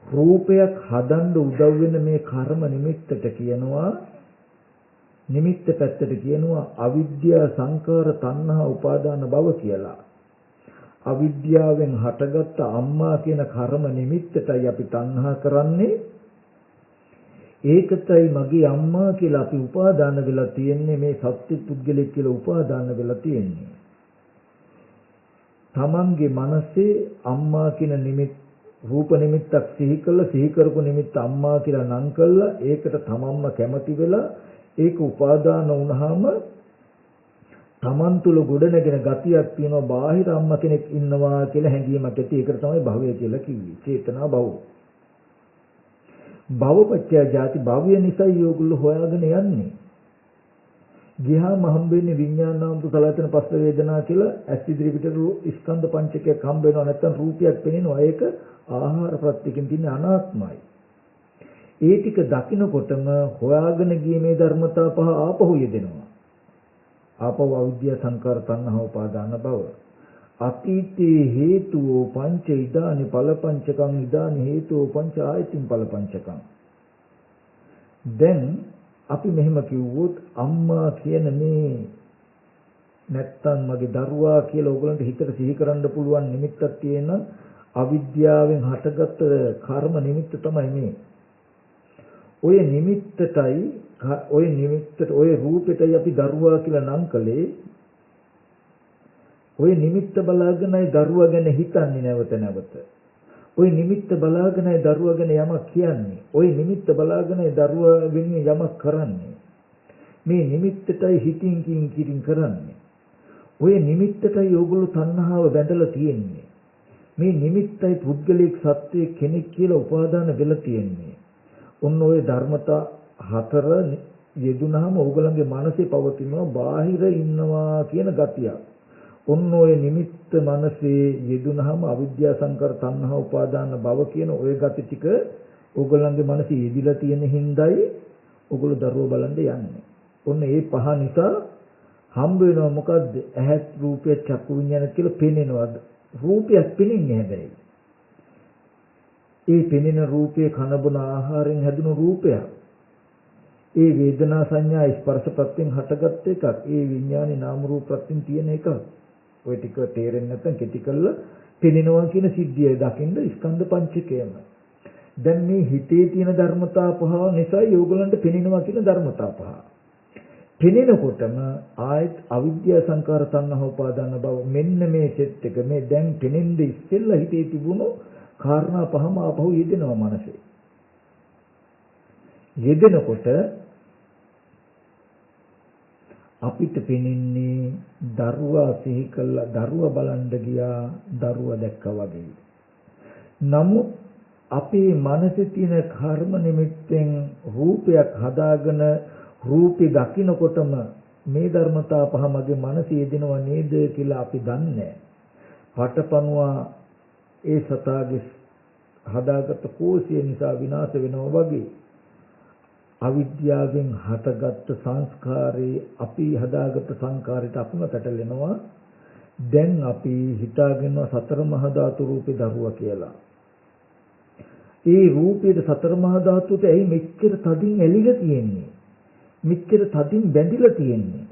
රූපයක් හදන්න උදව් වෙන මේ කර්ම නිමිත්තට කියනවා නිමිත්ත පැත්තට කියනවා අවිද්‍යා සංකාර තණ්හා උපාදාන භව කියලා අවිද්‍යාවෙන් හටගත්ත අම්මා කියන කර්ම නිමිත්තටයි අපි තණ්හා කරන්නේ ඒකටයි මගේ අම්මා කියලා අපි උපාදාන වෙලා තියෙන්නේ මේ සත්‍ය පුද්ගලෙක් කියලා උපාදාන වෙලා තියෙන්නේ තමන්ගේ මනසේ අම්මා කියන නිමිත්ත රූප නිමිත්තක් සිහි කළා සිහි කරපු නිමිත්ත අම්මා කියලා නම් කළා ඒකට තමන්ම කැමති වෙලා ඒක උපාදාන වුණාම තමන් තුල ගොඩනැගෙන ගතියක් තියෙනවා බාහිර අම්මා කෙනෙක් ඉන්නවා කියලා හැඟීමක් ඇති ඒකට තමයි භවය කියලා කිව්වේ චේතනා භව භවපත්‍ය ජාති භවය නිසා යෝගුල හොයාගෙන යන්නේ ගියාම හම්බෙන්නේ විඥානාමතු සලතන පස්ස වේදනා කියලා ඇස් ඉදිරියට ස්කන්ධ පංචකයක් හම්බ වෙනවා. නැත්නම් රූපයක් පෙනෙනවා. ඒක ආහාර ප්‍රත්‍යයෙන් තියෙන අනාත්මයි. ඒ ටික දකිනකොටම හොයාගෙන ගියේ මේ ධර්මතා පහ ආපහු යෙදෙනවා. ආපහු අවිද්‍යා සංකාර තණ්හා උපාදාන භව. අතීතේ හේතුෝ පංච ඉදානි ඵල පංචකං ඉදානි හේතුෝ පංච ආයතින් ඵල පංචකං. දැන් අපි මෙහෙම කිව්වොත් අම්මා කියන මේ නැත්තම් මගේ දරුවා කියලා ඕගලන්ට හිතට සිහි කරන්න පුළුවන් නිමිත්තක් තියෙන අවිද්‍යාවෙන් හටගත් කර්ම නිමිත්ත තමයි මේ. ඔය නිමිත්තට ඔය රූපෙටයි අපි දරුවා කියලා නම් කළේ. ඔය නිමිත්ත බලාගෙනයි දරුවා ගැන හිතන්නේ නැවත නැවත. ඔය නිමිත්ත බලාගෙනයි දරුවා ගැන යමක් කියන්නේ. ඔය නිමිත්ත බලාගෙනයි දරුවා වෙනුවෙන් යමක් කරන්නේ. මේ නිමිත්තටයි හිතින් කිරින් කරන්නේ. ඔය නිමිත්තටයි ඕගොල්ලෝ තණ්හාව බැඳලා තියෙන්නේ. මේ නිමිත්තයි පුද්ගලික සත්‍යයේ කෙනෙක් කියලා උපාදාන වෙලා තියෙන්නේ. ඔන්න ඔය ධර්මතා හතර යෙදුනහම ඕගොල්ලන්ගේ මනසේ පවතිනවා බාහිර ඉන්නවා කියන ගතිය. ඔන්න ඔය නිමිත්ත මනසේ යෙදුනහම අවිද්‍යා සංකාර තණ්හා උපාදාන භව කියන ඔය ගති ටික ඕගොල්ලන්ගේ මනසේ යෙදිලා තියෙන හිඳයි ඕගොල්ලෝ දරුවෝ බලන්න යන්නේ. ඔන්න ඒ පහ නිසා හම්බ වෙනවා මොකද්ද? ඇහත් රූපය චක්කු විඤ්ඤාණ කියලා පෙනෙනවා. රූපයක් පෙනෙන්නේ හැබැයි. ඒ පෙනෙන රූපයේ කනබුන ආහාරයෙන් හැදුණු රූපයක්. ඒ වේදනා සංඥා ස්පර්ශ ප්‍රත්‍යයෙන් හටගත් එකක්. ඒ විඥානේ නාම රූප ප්‍රත්‍යයෙන් තියෙන එකක්. ඔය ටික තේරෙන්නේ නැත්නම් කෙටි කළා පෙනෙනවා කියන සිද්ධිය දකින්න ස්කන්ධ පංචකයම. දැන් මේ හිතේ තියෙන ධර්මතා පහ නිසා යෝගලන්ට පෙනෙනවා කියන ධර්මතා පහ. පෙනෙනකොටම ආයත් අවිද්‍යා සංකාර තණ්හා උපාදාන භව මෙන්න මේ සෙට් එක මේ දැන් පෙනෙන්නේ ඉස්සෙල්ලා හිතේ තිබුණු කාරණා පහම ආපහු යෙදෙනවා මනසේ. යෙදෙනකොට අපිට පෙනෙන්නේ දරුවා සිහි කළා දරුවා බලන්න ගියා දරුවා දැක්කා වගේ. නමුත් අපේ මනසේ තියෙන කර්ම නිමිත්තෙන් රූපයක් හදාගෙන රූපේ දකින්නකොටම මේ ධර්මතා පහ මගේ මනසේ යෙදෙනව නේද කියලා අපි දන්නේ. පටපණුවා ඒ සතාගේ හදාගත්ත කෝෂය නිසා විනාශ වෙනවා වගේ අවිද්‍යාවෙන් හටගත්තු සංස්කාරේ අපි හදාගත්ත සංකාරයට අකුණ පැටලෙනවා. දැන් අපි හිතාගෙන සතර මහා ධාතු රූපේ දරුවා කියලා. ඒ රූපයේ සතර මහා ධාතුට ඇයි මෙච්චර තදින් ඇලිලා තියෙන්නේ? මෙච්චර තදින් බැඳිලා තියෙන්නේ?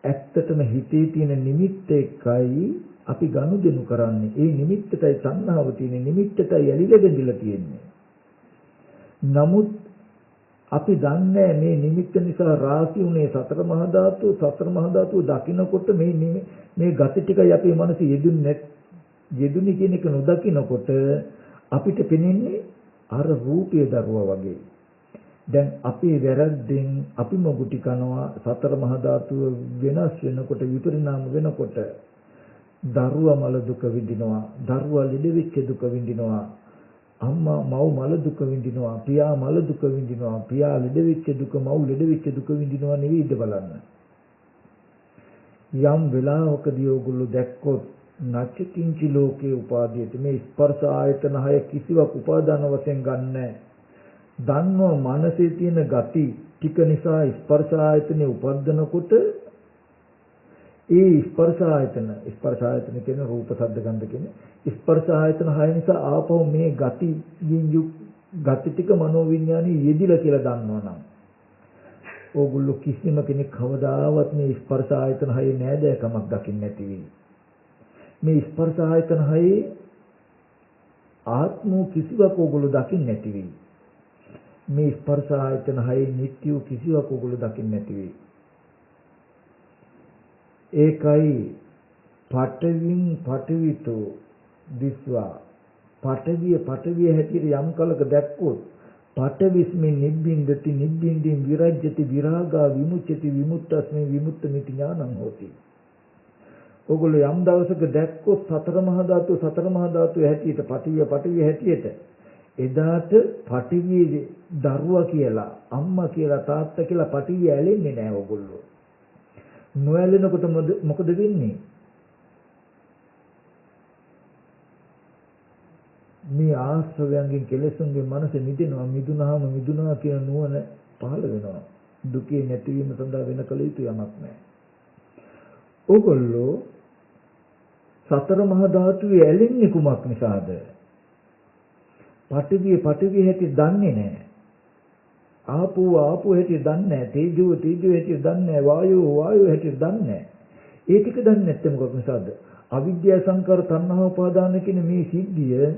ඇත්තටම හිතේ තියෙන නිමිත්ත එකයි අපි ගනුදෙනු කරන්නේ. ඒ නිමිත්තටයි තණ්හාව තියෙන්නේ. නිමිත්තටයි ඇලිලා බැඳිලා තියෙන්නේ. නමුත් අපි දන්නේ මේ නිමිත්ත නිසා රාශි උනේ සතර මහා ධාතු දකින්නකොට මේ ගති ටිකයි අපේ මනසේ යෙදුනේ කියන එක නොදකින්නකොට අපිට පෙනෙන්නේ අර රූපයේ දරුවා වගේ. දැන් අපේ වැරද්දෙන් අපිම ගුටි කනවා සතර මහා ධාතුව වෙනස් වෙනකොට විපරිණාම වෙනකොට දරුවා මල දුක විඳිනවා. දරුවා ලෙඩ වෙච්ච දුක විඳිනවා. අම්මා මව් මල දුක විඳිනවා. පියා මල දුක විඳිනවා. පියා ලෙඩ වෙච්ච දුක මව් ලෙඩ වෙච්ච දුක විඳිනවා නෙවෙයිද බලන්න. යම් වෙලාවකදී ඕගොල්ලෝ දැක්කොත් නච්චකින්චි ලෝකේ උපාදීයත මේ ස්පර්ශ ආයතන හය කිසිවක් උපාදාන වශයෙන් ගන්නෑ. දන්නෝ මනසේ තියෙන ගති ටික නිසා ස්පර්ශ ආයතනේ උපදිනකොට ඒ ස්පර්ශ ආයතන කියන රූප ශබ්ද ගන්ධ කියන ස්පර්ශ ආයතන හය නිසා ආපහු මේ ගති ටික මනෝවිඤ්ඤාණය යෙදිලා කියලා දන්නවනම් ඕගොල්ලෝ කිසිම කෙනෙක් කවදාවත් මේ ස්පර්ශ ආයතන හයේ නෑදෑකමක් දකින්නේ නැති වෙයි. මේ ස්පර්ශ ආයතන හයේ ආත්ම කිසිවක් ඕගොල්ලෝ දකින්නේ නැති වෙයි. මේ ස්පර්ශ ආයතන හයේ නිට්ටය කිසිවක් ඕගොල්ලෝ දකින්නේ නැති වෙයි. ඒකයි පඨවිතෝ දිස්වා පඨවිය හැටියට යම් කලක දැක්කොත් පඨවිස්මේ නිබ්බින්දති නිබ්බින්දින් විරජ්‍යති විරාගා විමුච්ඡති විමුක්තස්මේ විමුක්තමිති ඥානං හෝති. ඕගොල්ලෝ යම් දවසක දැක්කොත් සතර මහා ධාතු හැටියට පඨවිය හැටියට එදාට පටිවිය දරුවා කියලා අම්මා කියලා තාත්තා කියලා පටිවිය ඇලෙන්නේ නැහැ ඕගොල්ලෝ. නොඇලෙනකොට මොකද වෙන්නේ? මේ ආශ්‍රවයන්ගෙන් කෙලෙසුන්ගේ මනස මිදෙනවා. මිදුණා කියන නුවණ පහළ වෙනවා. දුකේ නැතිවීම සඳහා වෙන කල යුතු යමක් නැහැ. ඕගොල්ලෝ සතර මහා ධාතුවේ ඇලෙන්නේ කුමක් නිසාද? පඨවි හැටි දන්නේ නැහැ. ආපෝ හැටි දන්නේ නැහැ. තේජෝ හැටි දන්නේ නැහැ. වායෝ හැටි දන්නේ නැහැ. ඒ ටික දන්නේ නැත්නම් මොකක් නිසාද? අවිද්‍යා සංකාර තණ්හා උපාදාන කියන මේ සිද්ධිය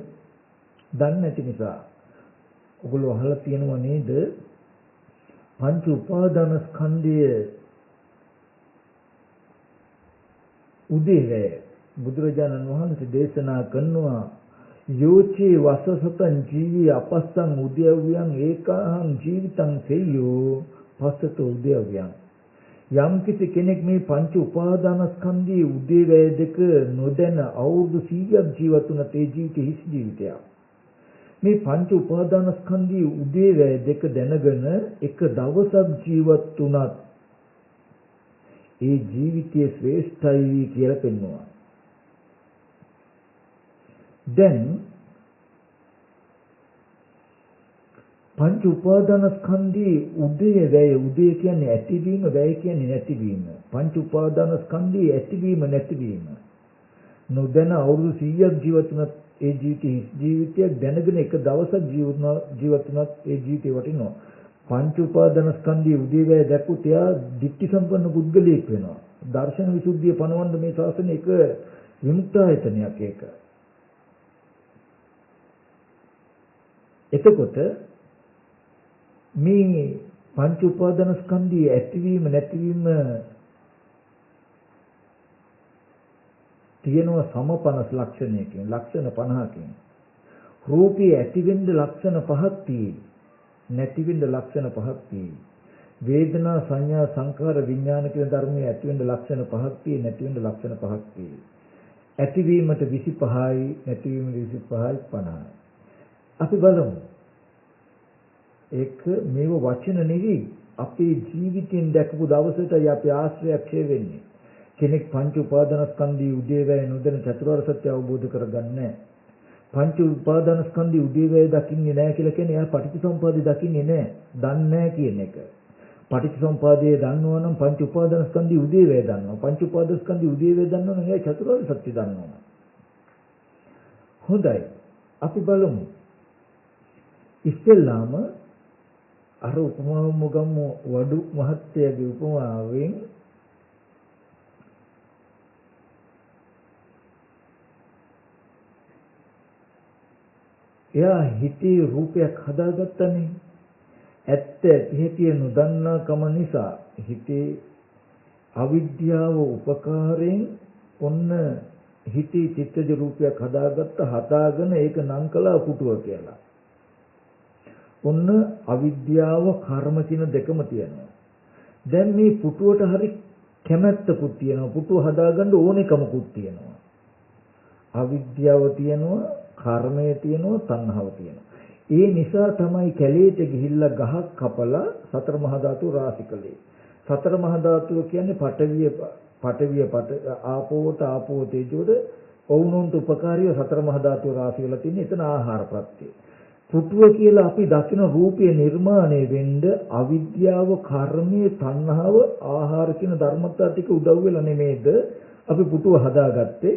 දන්නේ නැති නිසා. ඔගොල්ලෝ අහලා තියෙනව නේද? පංච උපාදාන ස්කන්ධය උදේවැය බුදුරජාණන් වහන්සේ දේශනා කරනවා යෝචේ වසසතං ජීවි අපස්සං උද්‍යව්‍යං ඒකාහං ජීවිතං සෙය්‍යෝ පස්සත උද්‍යව්‍යං යම් කිසි කෙනෙක් මේ පංච උපාදානස්කන්ධයේ උදේවැය දෙක නොදැන අවුරුදු 100ක් ජීවත් වුණ තේ ජීවිතේ හිස් ජීවිතයක් මේ පංච උපාදානස්කන්ධයේ උදේවැය දෙක දැනගෙන එක දවසක් ජීවත් වුණත් ඒ ජීවිතයේ ශ්‍රේෂ්ඨයි කියලා පෙන්වනවා. දැන් පංච උපාදානස්කන්ධයේ උදේ කියන්නේ ඇතිවීම, වැය කියන්නේ නැතිවීම. පංච උපාදානස්කන්ධයේ ඇතිවීම නැතිවීම. නොදැන අවුරුදු 100ක් ජීවත් වුණත් ඒ ජීවිතයක් දැනගෙන එක දවසක් ජීවත් වුණත් ඒ ජීවිතේ වටිනවා. පංච උපාදානස්කන්ධයේ උදේවැය දැක්කුත් එයා ditthi සම්පන්න පුද්ගලයෙක් වෙනවා. දර්ශන විසුද්ධිය පනවන්න මේ ශාසනය එක විමුක්තායතනයක් ඒක. එතකොට මේ පංච උපාදානස්කන්ධයේ ඇතිවීම නැතිවීම තියෙනවා සම 50 ලක්ෂණයකින් ලක්ෂණ 50කින්. රූපී ඇතිවෙන්න ලක්ෂණ 5ක් තියෙයි. නැතිවෙන්න ලක්ෂණ 5ක් තියෙයි. වේදනා සංඥා සංකාර විඥාන කියන ධර්මයේ ඇතිවෙන්න ලක්ෂණ 5ක් තියෙයි නැතිවෙන්න ලක්ෂණ 5ක් තියෙයි. ඇතිවීමට 25යි නැතිවීමට 25යි 50යි. අපි බලමු. ඒක මේව වචන නෙවෙයි අපේ ජීවිතයෙන් දැකපු දවසටයි අපේ ආශ්‍රය ක්ෂය වෙන්නේ. කෙනෙක් පංච උපාදානස්කන්ධයේ උදේවැය නොදැන චතුරාර්ය සත්‍ය අවබෝධ කරගන්නේ නැහැ. පංච උපාදානස්කන්ධයේ උදේවැය දකින්නේ නැහැ කියලා කියන්නේ එයා පටිච්චසමුප්පාදේ දකින්නේ නැහැ. දන්නේ නැහැ කියන එක. පටිච්චසමුප්පාදයේ දන්නවා නම් පංච උපාදානස්කන්ධයේ උදේවැය දන්නවා. පංච උපාදානස්කන්ධයේ උදේවැය දන්නවා නම් එයා චතුරාර්ය සත්‍ය දන්නවා. හොඳයි. අපි බලමු. ඉස්සෙල්ලාම අර උපමාවම ගමු වඩු මහත්තයාගේ උපමාවෙන් එයා හිතේ රූපයක් හදාගත්තනේ. ඇත්ත ඇති නොදන්නා කම නිසා හිතේ අවිද්‍යාව උපකාරයෙන් ඔන්න හිතේ චිත්තජ රූපයක් හදාගෙන ඒක නම් කළා පුටුව කියලා. ඔන්න අවිද්‍යාව කර්ම කියන දෙකම තියෙනවා. දැන් මේ පුටුවට හරි කැමැත්තකුත් තියෙනවා. පුටුව හදාගන්න ඕනෙකමකුත් තියෙනවා. අවිද්‍යාව තියෙනවා, කර්මය තියෙනවා, තණ්හාව තියෙනවා. ඒ නිසා තමයි කැලේට ගිහිල්ලා ගහක් කපලා සතර මහා ධාතු රාශි කළේ. සතර මහා ධාතුව කියන්නේ පඨවිය ආපෝ තේජෝද ඔවුනොන්ට උපකාරීව සතර මහා ධාතු රාශි වල තියෙන එතන ආහාර ප්‍රත්‍ය. පුටුව කියලා අපි දකින රූපය නිර්මාණය වෙන්න අවිද්‍යාව, කර්මය, තණ්හාව, ආහාර කියන ධර්මතා ටික උදව් වෙලා නෙමෙයිද අපි පුටුව හදාගත්තේ.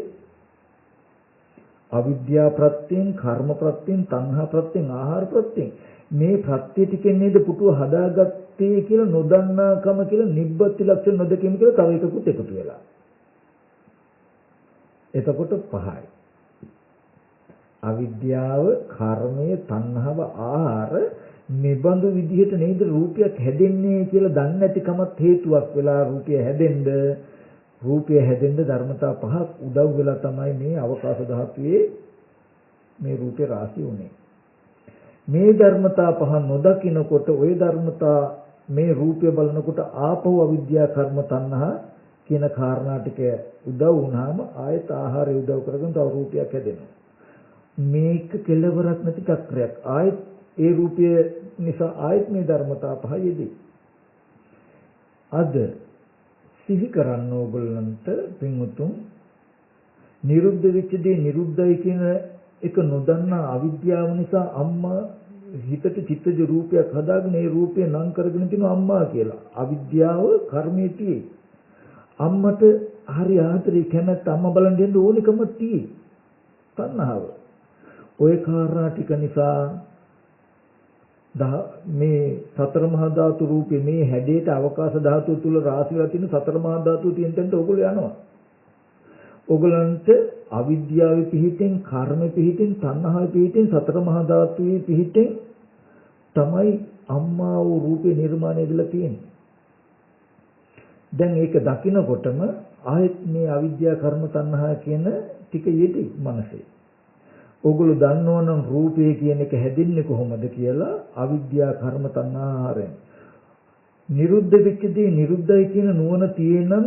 අවිද්‍යා ප්‍රත්‍යයෙන්, කර්ම ප්‍රත්‍යයෙන්, තණ්හා ප්‍රත්‍යයෙන්, ආහාර ප්‍රත්‍යයෙන් මේ ප්‍රත්‍ය ටිකෙන් නේද පුටුව හදාගත්තේ කියලා නොදන්නාකම කියලා නිබ්බති ලක්ෂණ නොදකීම කියලා තව එකකුත් එකතු වෙලා. එතකොට 5යි. අවිද්‍යාව, කර්මය, තණ්හාව, ආහාර නිබඳු විදිහට නේද රූපයක් හැදෙන්නේ කියලා දන්නේ නැතිකමත් හේතුවක් වෙලා රූපය හැදෙන්න ධර්මතා 5ක් උදව් වෙලා තමයි මේ අවකාශ ධාතුවේ මේ රූපේ රාශිය උනේ. මේ ධර්මතා 5 නොදකින්නකොට ওই ධර්මතා මේ රූපය බලනකොට ආපහු අවිද්‍යා, කර්ම, තණ්හා කියන කාරණා ටික උදව් වුණාම ආයත ආහාරය උදව් කරගෙන තව රූපයක් හැදෙනවා. මේක කෙලවරක් නැති චක්‍රයක්. ආයෙත් ඒ රූපය නිසා ආයෙත් මේ ධර්මතා පහ යෙදේ. අද සිහි කරන්න ඕගොල්ලන්ට පින්වතුන් නිරුද්ධ වෙච්ච දේ නිරුද්ධයි කියන එක නොදන්නා අවිද්‍යාව නිසා අම්මා හිතට චිත්තජ රූපයක් හදාගෙන ඒ රූපය නම් කරගෙන තිනවා අම්මා කියලා. අවිද්‍යාව කර්මයේ තියෙයි. අම්මට හරි ආදරේ කැමැත්ත අම්මා බලන් දෙන්න ඕනිකම තියෙයි. තණ්හාව. ඔය කාරණා ටික නිසා මේ සතර මහා ධාතු රූපේ මේ හැඩයට අවකාශ ධාතුව තුල රාශි වෙලා තියෙන සතර මහා ධාතුව තියෙන තැනට ඔයගොල්ලෝ යනවා. ඔයගලන්ට අවිද්‍යාවේ පිහිටෙන් කර්මෙ පිහිටෙන් තණ්හාවේ පිහිටෙන් සතර මහා ධාතුවේ පිහිටෙන් තමයි අම්මා වූ රූපේ නිර්මාණය වෙලා තියෙන්නේ. දැන් ඒක දකිනකොටම ආයෙත් මේ අවිද්‍යාව කර්ම තණ්හා කියන ටික යෙදී මනසේ. ඔයගොල්ලෝ දන්නවනම් රූපය කියන එක හැදින්නේ කොහොමද කියලා අවිද්‍යාව කර්ම තණ්හාහාරයෙන්. නිරුද්ධ වෙච්ච දේ නිරුද්ධයි කියන නුවණ තියෙනනම්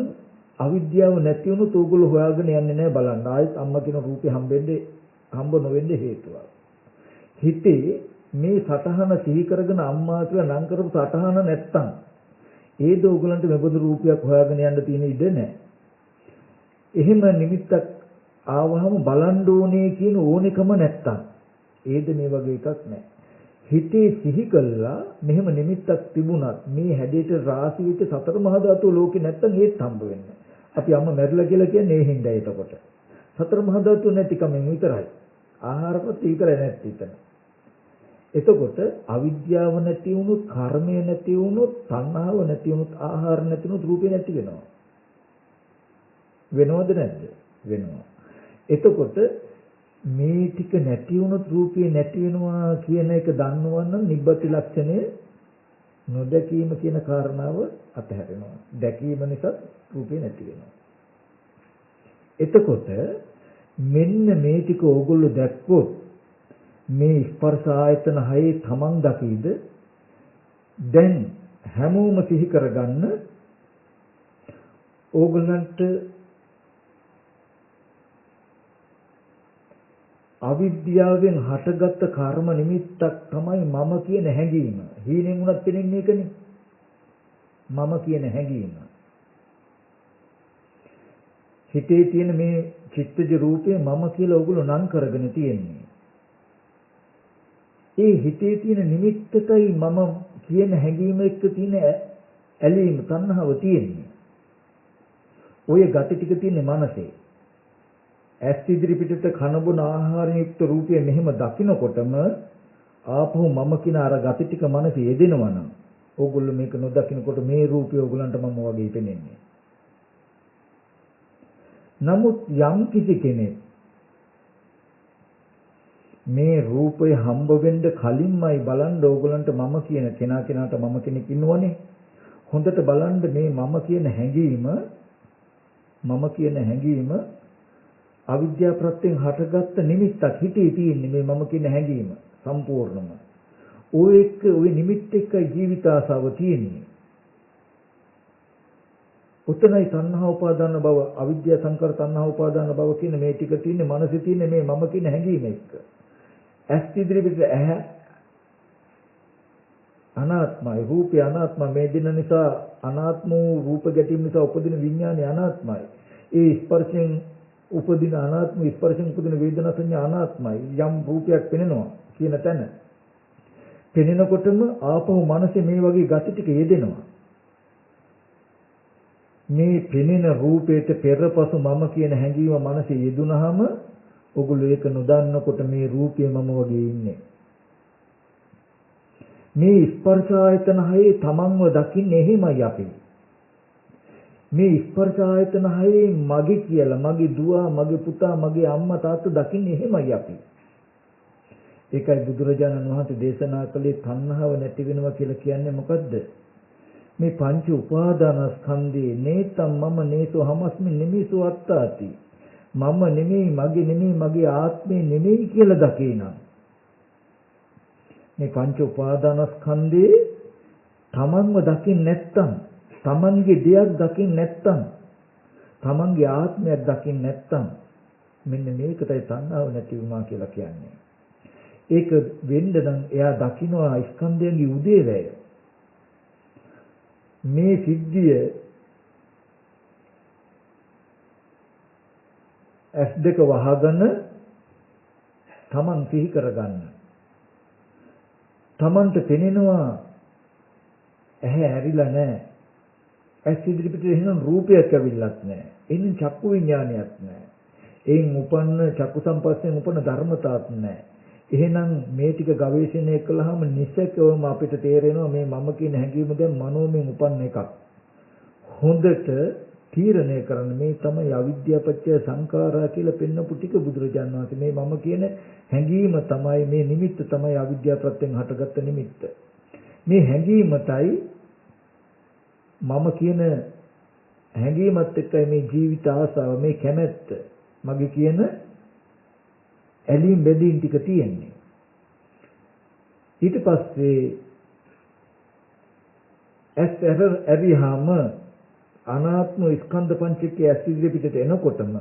අවිද්‍යාව නැති වුණොත් ඕගොල්ලෝ හොයාගෙන යන්නේ නැහැ බලන්න. ආයෙත් අම්මා කියන රූපේ හම්බ නොවෙන්න හේතුවක්. හිතේ මේ සතහන සිහි කරගෙන අම්මා කියලා නම් කරපු සතහන නැත්තම් ඒද ඕගොල්ලන්ට මෙබඳු රූපයක් හොයාගෙන යන්න තියෙන ඉඩ නැහැ. එහෙම නිමිත්තක් ආවහම බලන්න ඕනේ කියන ඕනෙකම නැත්තම් ඒද මේ වගේ එකක් නැහැ. හිතේ සිහි කළා මෙහෙම නිමිත්තක් තිබුණත් මේ හැඩයට රාශි වෙච්ච සතර මහා ධාතු ලෝකේ නැත්තම් ඒත් හම්බ වෙන්නේ. අපි අම්ම මැරිලා කියලා කියන්නේ ඒ හින්දා එතකොට. සතර මහා ධාතු නැතිකමෙන් විතරයි. ආහාරපත් විතරයි නැති එතන. එතකොට අවිද්‍යාව නැති වුණොත්, කර්මය නැති වුණොත්, තණ්හාව නැති වුණොත්, ආහාර නැති වුණොත් රූපේ නැති වෙනවා. වෙනවද නැද්ද? වෙනවා. එතකොට මේ ටික නැති වුණොත් රූපේ නැති වෙනවා කියන එක දන්නවනම් නිබ්බති ලක්ෂණය නොදැකීම කියන කාරණාව අතහැරෙනවා. දැකීම නිසා රූපේ නැති වෙනවා. එතකොට මෙන්න මේ ටික ඕගොල්ලෝ දැක්කොත් මේ ස්පර්ශ ආයතන හයේ තමන් දකීද? දැන් හැමෝම සිහි කරගන්න ඕගොල්ලන්ට අවිද්‍යාවෙන් හටගත්ත කර්ම නිමිත්තක් තමයි මම කියන හැඟීම. හීනෙන් උනත් පෙනෙන්නේ ඒකනේ. මම කියන හැඟීම. හිතේ තියෙන මේ චිත්තජ රූපේ මම කියලා ඔයගොල්ලෝ නම් කරගෙන තියෙන්නේ. ඒ හිතේ තියෙන නිමිත්තකයි මම කියන හැඟීම එක්ක තියෙන ඇලීම තණ්හාව තියෙන්නේ. ඔය gati ටික තියෙන්නේ මනසේ. ඇස් ඉදිරි පිටට කනබුන ආහාරයෙන් යුක්ත රූපය මෙහෙම දකිනකොටම ආපහු මම කියන අර gati ටික මනසේ යෙදෙනවා නම් ඕගොල්ලෝ මේක නොදකිනකොට මේ රූපය ඕගොල්ලන්ට මම වගේ පෙනෙන්නේ. නමුත් යම් කිසි කෙනෙක් මේ රූපය හම්බ වෙන්න කලින්මයි බලන්න ඕගොල්ලන්ට මම කියන කෙනාට මම කෙනෙක් ඉන්නවනේ. හොඳට බලන්න මේ මම කියන හැඟීම අවිද්‍යාව ප්‍රත්‍යයෙන් හටගත්ත නිමිත්තක් හිතේ තියෙන්නේ මේ මම කියන හැඟීම සම්පූර්ණම. ওই නිමිත්ත එක්ක ජීවිත ආසාව තියෙන්නේ. උතනයි තණ්හා උපාදාන භව අවිද්‍යා සංකාර තණ්හා උපාදාන භව කියන මේ ටික තියෙන්නේ මනසේ තියෙන්නේ මේ මම කියන හැඟීම එක්ක. ඇස් ඉදිරි පිට ඇහැ අනාත්මයි, රූපය අනාත්මයි. මේ දින නිසා අනාත්ම වූ රූප ගැටීම නිසා උපදින විඥානය අනාත්මයි. ඒ ස්පර්ශයෙන් උපදින අනාත්ම ස්පර්ශයෙන් උපදින වේදනා සංඥා අනාත්මයි. යම් රූපයක් පෙනෙනවා කියන තැන පෙනෙනකොටම ආපහු මනසේ මේ වගේ gati ටික යෙදෙනවා. මේ පෙනෙන රූපයට පෙරපසු මම කියන හැඟීම මනසේ යෙදුනහම ඔගොල්ලෝ ඒක නොදන්නකොට මේ රූපය මම වගේ ඉන්නේ. මේ ස්පර්ශ ආයතන හයේ තමන්ව දකින්නේ එහෙමයි අපි. මේ ස්පර්ශ ආයතන හයේ මගේ කියලා, මගේ දුව, මගේ පුතා, මගේ අම්මා තාත්තා දකින්නේ එහෙමයි අපි. ඒකයි බුදුරජාණන් වහන්සේ දේශනා කළේ තණ්හාව නැති වෙනවා කියලා කියන්නේ මොකද්ද? මේ පංච උපාදානස්කන්ධේ නේතම් මම නේසෝ හමස්මි නෙමෙසෝ අත්තාති. මම නෙමෙයි, මගේ නෙමෙයි, මගේ ආත්මේ නෙමෙයි කියලා දකිනා. මේ පංච උපාදානස්කන්ධේ තමන්ව දකින්න නැත්තම්, තමන්ගේ දෙයක් දකින්න නැත්තම්, තමන්ගේ ආත්මයක් දකින්න නැත්තම් මෙන්න මේකටයි තණ්හාව නැති වුණා කියලා කියන්නේ. ඒක වෙන්න නම් එයා දකිනවා ස්කන්ධයන්ගේ උදේවැය. මේ සිද්ධිය S2 වහගෙන තමන් සිහි කරගන්න. තමන්ට පෙනෙනවා ඇහැ ඇරිලා නැහැ. ඇස් ඉදිරිපිට එහෙනම් රූපයක් ඇවිල්ලත් නැහැ. එන්නේ චක්කු විඥානයක් නැහැ. එයින් උපන්න චක්කු සම්පස්යෙන් උපන්න ධර්මතාවක් නැහැ. එහෙනම් මේ ටික ගවේෂණය කළාම නිසකවම අපිට තේරෙනවා මේ මම කියන හැඟීම දැන් මනෝමයෙන් උපන්න එකක්. හොඳට තීරණය කරන්න මේ තමයි අවිද්‍යාව පත්‍ය සංඛාරා කියලා පෙන්වපු ටික බුදුරජාණන් වහන්සේ මේ මම කියන හැඟීම තමයි මේ නිමිත්ත තමයි අවිද්‍යාව ප්‍රත්‍යයෙන් හටගත්ත නිමිත්ත. මේ හැඟීමතයි මම කියන හැඟීමත් එක්කයි මේ ජීවිත ආසාව මේ කැමැත්ත මගේ කියන ඇලීම් බැඳීම් ටික තියෙන්නේ. ඊට පස්සේ ඇරිහාම අනාත්ම ස්කන්ධ පංචකයේ ඇස් ඉදිරි පිටට එනකොටම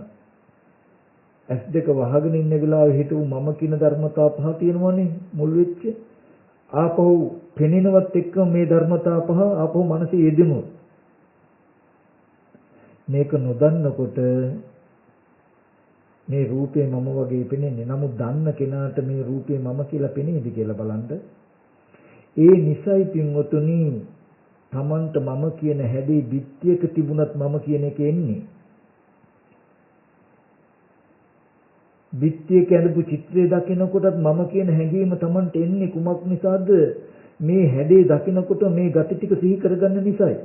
ඇස් දෙක වහගෙන ඉන්න වෙලාවෙ හිටු මම කියන ධර්මතාව පහ තියෙනවනේ මුල් වෙච්ච. ආපහු පෙනෙනවත් එක්ක මේ ධර්මතාව පහ ආපහු මනසේ යෙදෙමු. මේක නොදන්නකොට මේ රූපේ මම වගේ පෙනෙන්නේ. නමුත් දන්න කෙනාට මේ රූපේ මම කියලා පෙනේද කියලා බලන්න. ඒ නිසයි පින්වතුනි තමන්ට මම කියන හැඩේ පිටියක තිබුණත් මම කියන එක එන්නේ. පිටියක ඇඳපු චිත්‍රය දකිනකොටත් මම කියන හැඟීම තමන්ට එන්නේ කුමක් නිසාද? මේ හැඩේ දකිනකොට මේ gati ටික සිහි කරගන්න නිසායි.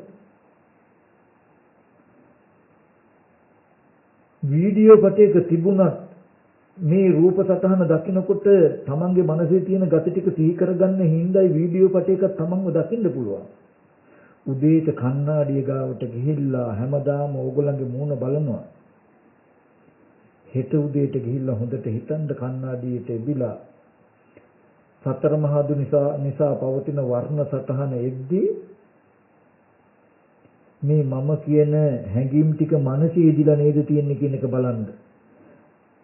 වීඩියෝ පටයක තිබුණත් මේ රූප සටහන දකිනකොට තමන්ගේ මනසේ තියෙන gati ටික සිහි කරගන්න හින්දායි වීඩියෝ පටයක තමන්ව දකින්න පුළුවන්. උදේට කණ්ණාඩිය ගාවට ගිහිල්ලා හැමදාම ඕගොල්ලන්ගේ මූණ බලනවා. හෙට උදේට ගිහිල්ලා හොඳට හිතන්න කණ්ණාඩියට එදිලා සතර මහා දු නිසා පවතින වර්ණ සටහන එද්දී මේ මම කියන හැඟීම් ටික මනසේ ඉදිලා නේද තියෙන්නේ කියන එක බලන්න.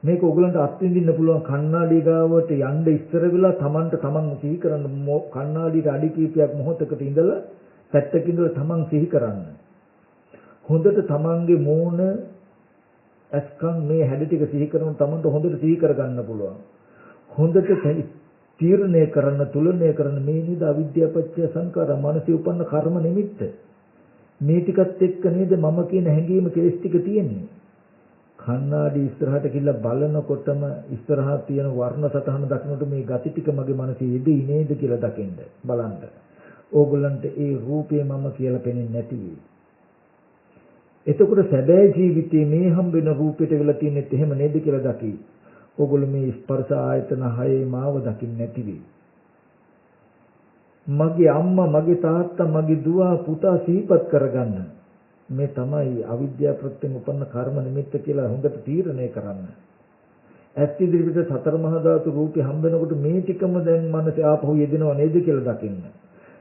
මේක ඕගලන්ට අත්විඳින්න පුළුවන් කණ්ණාඩිය ගාවට යන්න ඉස්සර වෙලා තමන්ට තමන් සිහි කරන්න කණ්ණාඩියට අඩි කීපයක් මොහොතකට ඉඳලා පැත්තක ඉඳලා තමන් සිහි කරන්න. හොඳට තමන්ගේ මූණ අස්කම් මේ හැඩ ටික සිහි කරන තමන්ට හොඳට සිහි කරගන්න පුළුවන්. හොඳට තීරණය කරන්න තුලණය කරන්න මේ නේද අවිද්‍යාව පත්‍ය සංකාර මානසික උපන්න කර්ම නිමිත්ත. මේ ටිකත් එක්ක නේද මම කියන හැඟීම කෙලස් ටික තියෙන්නේ. කණ්ණාඩි ඉස්සරහට ගිහිල්ලා බලනකොටම ඉස්සරහා තියෙන වර්ණ සටහන දකිනකොට මේ gati ටික මගේ මනසේ යෙදී නේද කියලා දකින්න බලන්න. ඕගොල්ලන්ට ඒ රූපේ මම කියලා පෙනෙන්නේ නැති වෙයි. එතකොට සැබෑ ජීවිතයේ මේ හම්බ වෙන රූපෙට වෙලා තියෙනෙත් එහෙම නේද කියලා දකි. ඕගොල්ලෝ මේ ස්පර්ශ ආයතන හයේ මාව දකින්න නැති වෙයි. මගේ අම්මා මගේ තාත්තා මගේ දුව පුතා සිහිපත් කරගන්න. මේ තමයි අවිද්‍යාව ප්‍රත්‍යයෙන් උපන්න කර්ම නිමිත්ත කියලා හොඳට තීරණය කරන්න. ඇස් ඉදිරියට සතර මහා ධාතු රූපේ හම්බ වෙනකොට මේ ටිකම දැන් මනසේ ආපහු යෙදෙනව නේද කියලා දකින්න.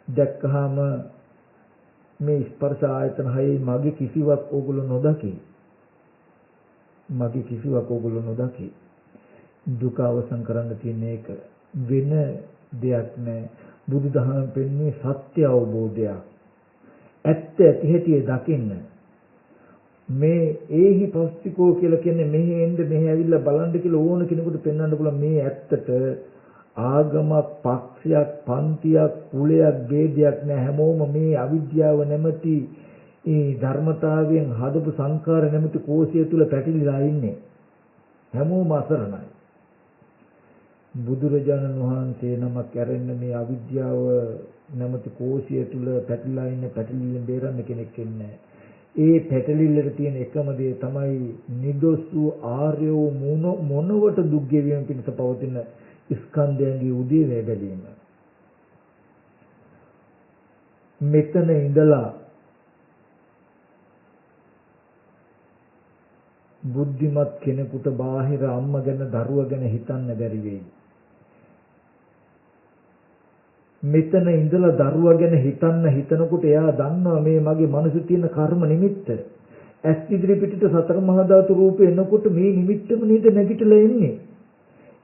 දැක්කහම මේ ස්පර්ශ ආයතන හයේ මගේ කිසිවක් ඕගොල්ලෝ නොදකි. මගේ කිසිවක් ඕගොල්ලෝ නොදකි. දුක අවසන් කරන්න තියෙන එක වෙන දෙයක් නෑ. බුදුදහම පෙන්වන්නේ සත්‍ය අවබෝධයක්. ඇත්ත ඇති හැටි දකින්න. මේ ඒහි පස්තිකෝ කියලා කියන්නේ මෙහෙ එන්න මෙහෙ ඇවිල්ලා බලන්න කියලා ඕන කෙනෙකුට පෙන්වන්න පුළුවන් මේ ඇත්තට ආගමක් පක්ෂයක් පන්තියක් කුලයක් ભેදයක් නෑ. හැමෝම මේ අවිද්‍යාව නැමැති ඒ ධර්මතාවයෙන් හදපු සංකාර නැමැති කෝෂය තුල පැටලිලා ඉන්නේ. හැමෝම අසරණයි. බුදුරජාණන් වහන්සේ නමක් ඇරෙන්න මේ අවිද්‍යාව නැමැති කෝෂය තුල පැටලිලා ඉන්න පැටලිල්ලෙන් බේරන්න කෙනෙක් ඉන්නේ. ඒ පැටලිල්ලට තියෙන එකම දේ තමයි නිදොස් වූ ආර්ය වූ මොනවට දුක් ගෙවීම පිණිස පවතින ස්කන්ධයන්ගේ උදේවැය බැලීම. මෙතන ඉඳලා බුද්ධිමත් කෙනෙකුට බාහිර අම්මා ගැන දරුවා ගැන හිතන්න බැරි වෙයි. මෙතන ඉඳලා දරුවා ගැන හිතනකොට එයා දන්නවා මේ මගේ මනසේ තියෙන කර්ම නිමිත්ත. ඇස් ඉදිරි පිටට සතර මහා ධාතු රූපේ එනකොට මේ නිමිත්තම නේද නැගිටලා එන්නේ.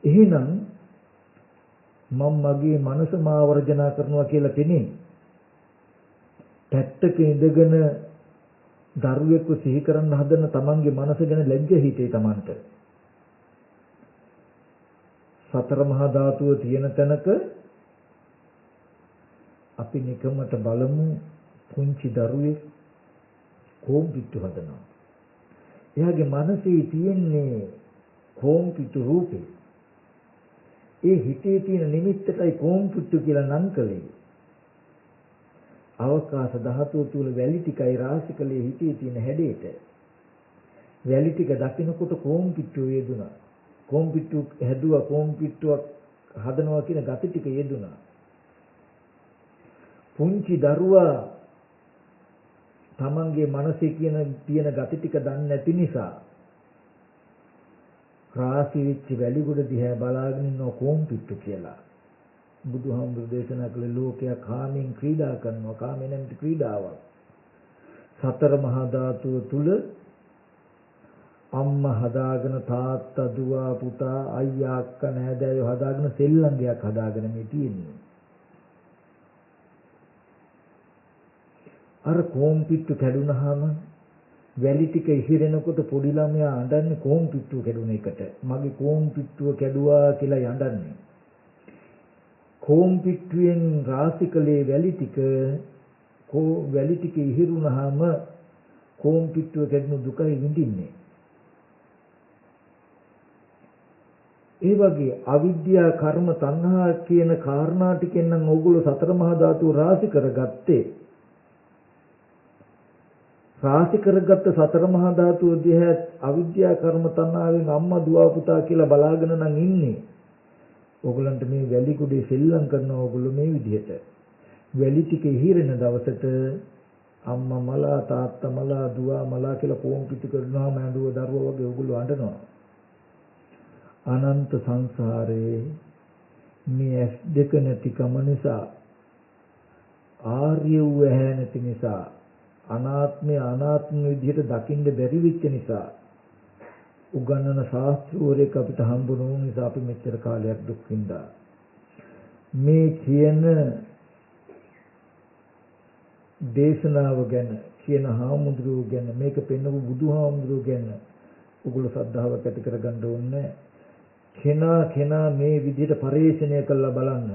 එහෙනම් මම මගේ මනස මාවර්ජනා කරනවා කියලා පෙනේ. පැත්තක ඉඳගෙන දරුවෙක්ව සිහි කරන්න හදන තමන්ගේ මනස ගැන ලැජ්ජ හිතේ තමන්ට. සතර මහා ධාතුව තියෙන තැනක අපි නිකමට බලමු පුංචි දරුවෙක් කෝම්පිට්ටු හදනවා. එයාගේ මනසේ තියෙන්නේ කෝම්පිට්ටු රූපේ. ඒ හිතේ තියෙන නිමිත්තටයි කෝම්පිට්ටු කියලා නම් කළේ. අවකාශ ධාතුව තුල වැලි ටිකයි රාශිකලේ හිතේ තියෙන හැඩයට. වැලි ටික දකින්නකොට කෝම්පිට්ටුව යෙදුණා. කෝම්පිට්ටු හැදුවා කෝම්පිට්ටුවක් හදනවා කියන gati ටික යෙදුණා. පුංචි දරුවා තමන්ගේ මනසේ තියෙන gati ටික දන්නේ නැති නිසා රාශි වෙච්ච වැලි ගොඩ දිහා බලාගෙන ඉන්න කෝම්පිට්ටු කියලා. බුදුහාමුදුරු දේශනා කළ ලෝකයා කාමෙන් ක්‍රීඩා කරනවා. කාමෙන් නැමැති ක්‍රීඩාවක්. සතර මහා ධාතුව තුල අම්මා හදාගෙන තාත්තා දුව පුතා අයියා අක්කා නෑදෑයෝ හදාගෙන සෙල්ලංගයක් හදාගෙන මේ තියෙන්නේ. අර කෝම්පිට්ටු කැඩුනහම වැලි ටික ඉහිරෙනකොට පොඩි ළමයා අඬන්නේ කෝම්පිට්ටුව කැඩුන එකට. මගේ කෝම්පිට්ටුව කැඩුවා කියලා යඬන්නේ. කෝම්පිට්ටුවෙන් රාශිකලේ වැලි ටික ඉහිරුනහම කෝම්පිට්ටුව කැඩුණු දුකයි විඳින්නේ. ඒ වගේ අවිද්‍යා කර්ම තණ්හා කියන කාරණා ටිකෙන් නම් ඕගොල්ලෝ සතර මහා ධාතු රාශි කරගත්තේ. රාශි කරගත්ත සතර මහා ධාතුව දිහා අවිද්‍යා කර්ම තණ්හාවෙන් අම්මා දුව පුතා කියලා බලාගෙන නම් ඉන්නේ. ඕගොල්ලන්ට මේ වැලි කුඩේ සෙල්ලම් කරන ඕගොල්ලෝ මේ විදිහට වැලි ටික ඉහිරෙන දවසට අම්මා මලා තාත්තා මලා දුව මලා කියලා කෝම්පිටි කරනවා මෑදුව දරුවා වගේ ඕගොල්ලෝ අඬනවා. අනන්ත සංසාරේ මේ ඇස් දෙක නැතිකම නිසා ආර්ය වූ ඇහැ නැති නිසා අනාත්මය අනාත්ම විදිහට දකින්න බැරි වෙච්ච නිසා උගන්වන ශාස්ත්‍රෝරේක අපිට හම්බ නොවුන නිසා අපි මෙච්චර කාලයක් දුක් විඳා. මේ කියන දේශනාව ගැන කියන හාමුදුරුවෝ ගැන මේක පෙන්වපු බුදුහාමුදුරුවෝ ගැන ඔගොල්ලෝ ශ්‍රද්ධාවක් ඇති කරගන්න ඕනේ. කෙනා මේ විදිහට පරිශ්‍රණය කරලා බලන්න.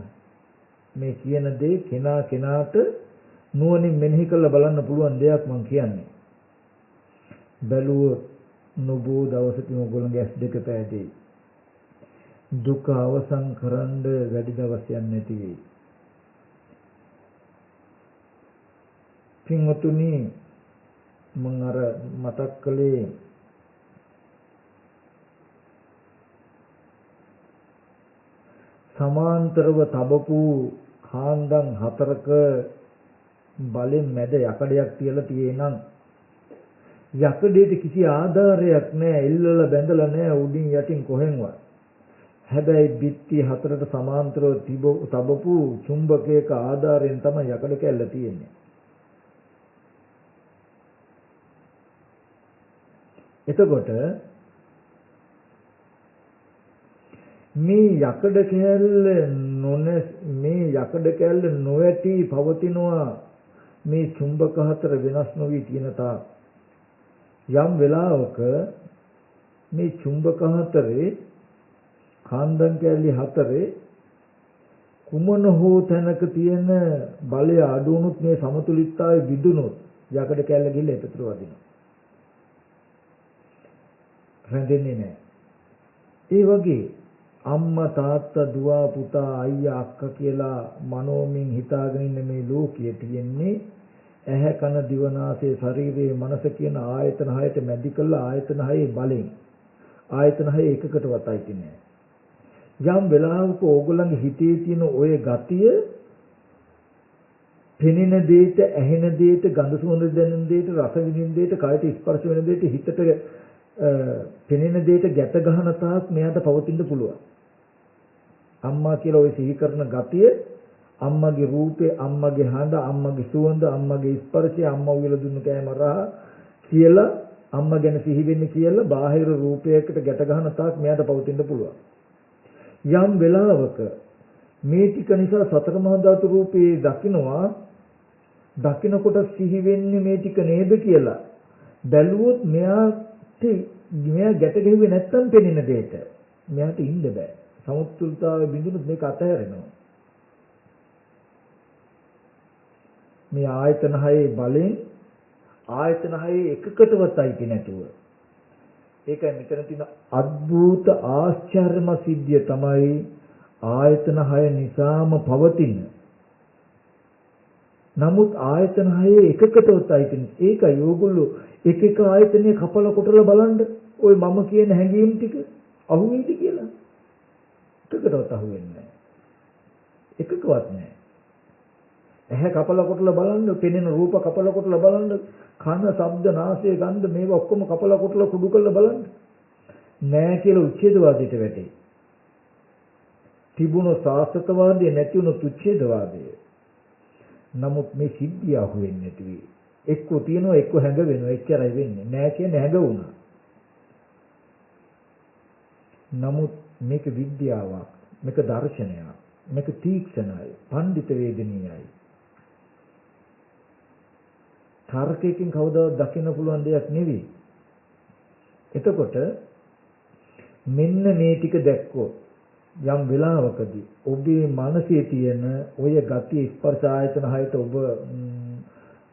මේ කියන දේ කෙනාට නුවණින් මෙනෙහි කරලා බලන්න පුළුවන් දෙයක් මම කියන්නේ. බැලුවොත් නොබෝ දවසකින් ඔයගොල්ලෝගේ ඇස් දෙක පෑදේ. දුක අවසන් කරන්න වැඩි දවස් යන්නේ නැති වෙයි. පින්වතුනි මම අර මතක් කළේ සමාන්තරව තබපු කාන්දම් හතරක බලෙන් මැද යකඩයක් තියලා තියෙනනම් යකඩේට කිසි ආධාරයක් නැහැ, එල්ලලා බැඳලා නැහැ උඩින් යටින් කොහෙන්වත්. හැබැයි බිත්ති හතරට සමාන්තරව තබපු චුම්බකයක ආධාරයෙන් තමයි යකඩ කැල්ල තියෙන්නේ. එතකොට මේ යකඩ කැල්ල නොවැටි පවතිනවා. මේ චුම්බක හතර වෙනස් නොවි තියෙන තාක් යම් වෙලාවක මේ චුම්බක හතරේ කාන්දම් කැලි හතරේ කුමන හෝ තැනක තියෙන බලය අඩු වුණොත් මේ සමතුලිතතාවය විදුනොත් යකඩ කැල්ල ගිහලා එතතර වදිනවා. රැඳෙන්නේ නැහැ. ඒ වගේ අම්මා තාත්තා දුව පුතා අයියා අක්කා කියලා මනෝමින් හිතාගෙන ඉන්න මේ ලෝකයේ තියෙන්නේ ඇහැ කන දිව නාසය ශරීරයේ මනස කියන ආයතන හයට මැදි කළා ආයතන හයේ බලෙන් ආයතන හය එකකටවත් අයිති නෑ. යම් වෙලාවක ඕගොල්ලන්ගේ හිතේ තියෙන ওই ගතිය පෙනෙන දෙයට ඇහෙන දෙයට ගඳ සුවඳ දැනෙන දෙයට රස විඳින දෙයට කයට ස්පර්ශ වෙන දෙයට හිතට පෙනෙන දෙයට ගැට ගන්න තාක් මෙයාට පවතින්න පුළුවන්. අම්මා කියලා ওই සිහි කරන ගතිය අම්මගේ රූපේ අම්මගේ හඬ අම්මගේ සුවඳ අම්මගේ ස්පර්ශය අම්මා උයලා දුන්න කෑම රහ කියලා අම්මා ගැන සිහි වෙන්නේ කියලා බාහිර රූපයකට ගැට ගන්න තාක් මෙයාට පවතින්න පුළුවන්. යම් වෙලාවක මේ ටික නිසා සතර මහා ධාතු රූපේ දකින්නකොට සිහි වෙන්නේ මේ ටික නේද කියලා බැලුවොත් මෙයා ගැට ගැහුවේ නැත්තම් පෙනෙන දෙයට මෙයාට ඉන්න බෑ. සමුත්තුල්තාවේ බිඳුනොත් මේක අතහැරෙනවා. මේ ආයතන හයේ බලෙන් ආයතන හයේ එකකටවත් අයිති නැතුව ඒකයි මෙතන තියෙන අද්භූත ආශ්චර්යම සිද්ධිය තමයි ආයතන හය නිසාම පවතින. නමුත් ආයතන හයේ එකකටවත් අයිති නැහැ. ඒකයි ඕගොල්ලෝ එක එක ආයතනයේ කපලා කොටලා බලන්න ওই මම කියන හැඟීම් ටික අහුවෙයිද කියලා. එකකටවත් අහුවෙන්නේ නැහැ. එකකවත් නැහැ. ඇහැ කපලා කොටලා බලන්න, පෙනෙන රූප කපලා කොටලා බලන්න, කන, ශබ්ද, නාසය, ගන්ධ මේවා ඔක්කොම කපලා කොටලා කුඩු කරලා බලන්න. නෑ කියලා උච්ඡේදවාදයට වැටේ. තිබුණු සාස්ත්‍රවාදය නැති වුණු උච්ඡේදවාදය. නමුත් මේ සිද්ධිය අහුවෙන්නේ නැති වෙයි. එක්ක තියනවා එක්ක හැඟ වෙනවා. එච්චරයි වෙන්නේ. නෑ කියන්නේ හැඟ වුණා. නමුත් මේක විද්‍යාවක්. මේක දර්ශනයක්. මේක තීක්ෂණයි. පඬිත වේදනීයයි. තර්කයෙන් කවදාවත් දකින්න පුළුවන් දෙයක් නෙවෙයි. එතකොට මෙන්න මේ ටික දැක්කොත් යම් වෙලාවකදී ඔබේ මනසේ තියෙන ඔය ගතිය ස්පර්ශ ආයතන හයට ඔබ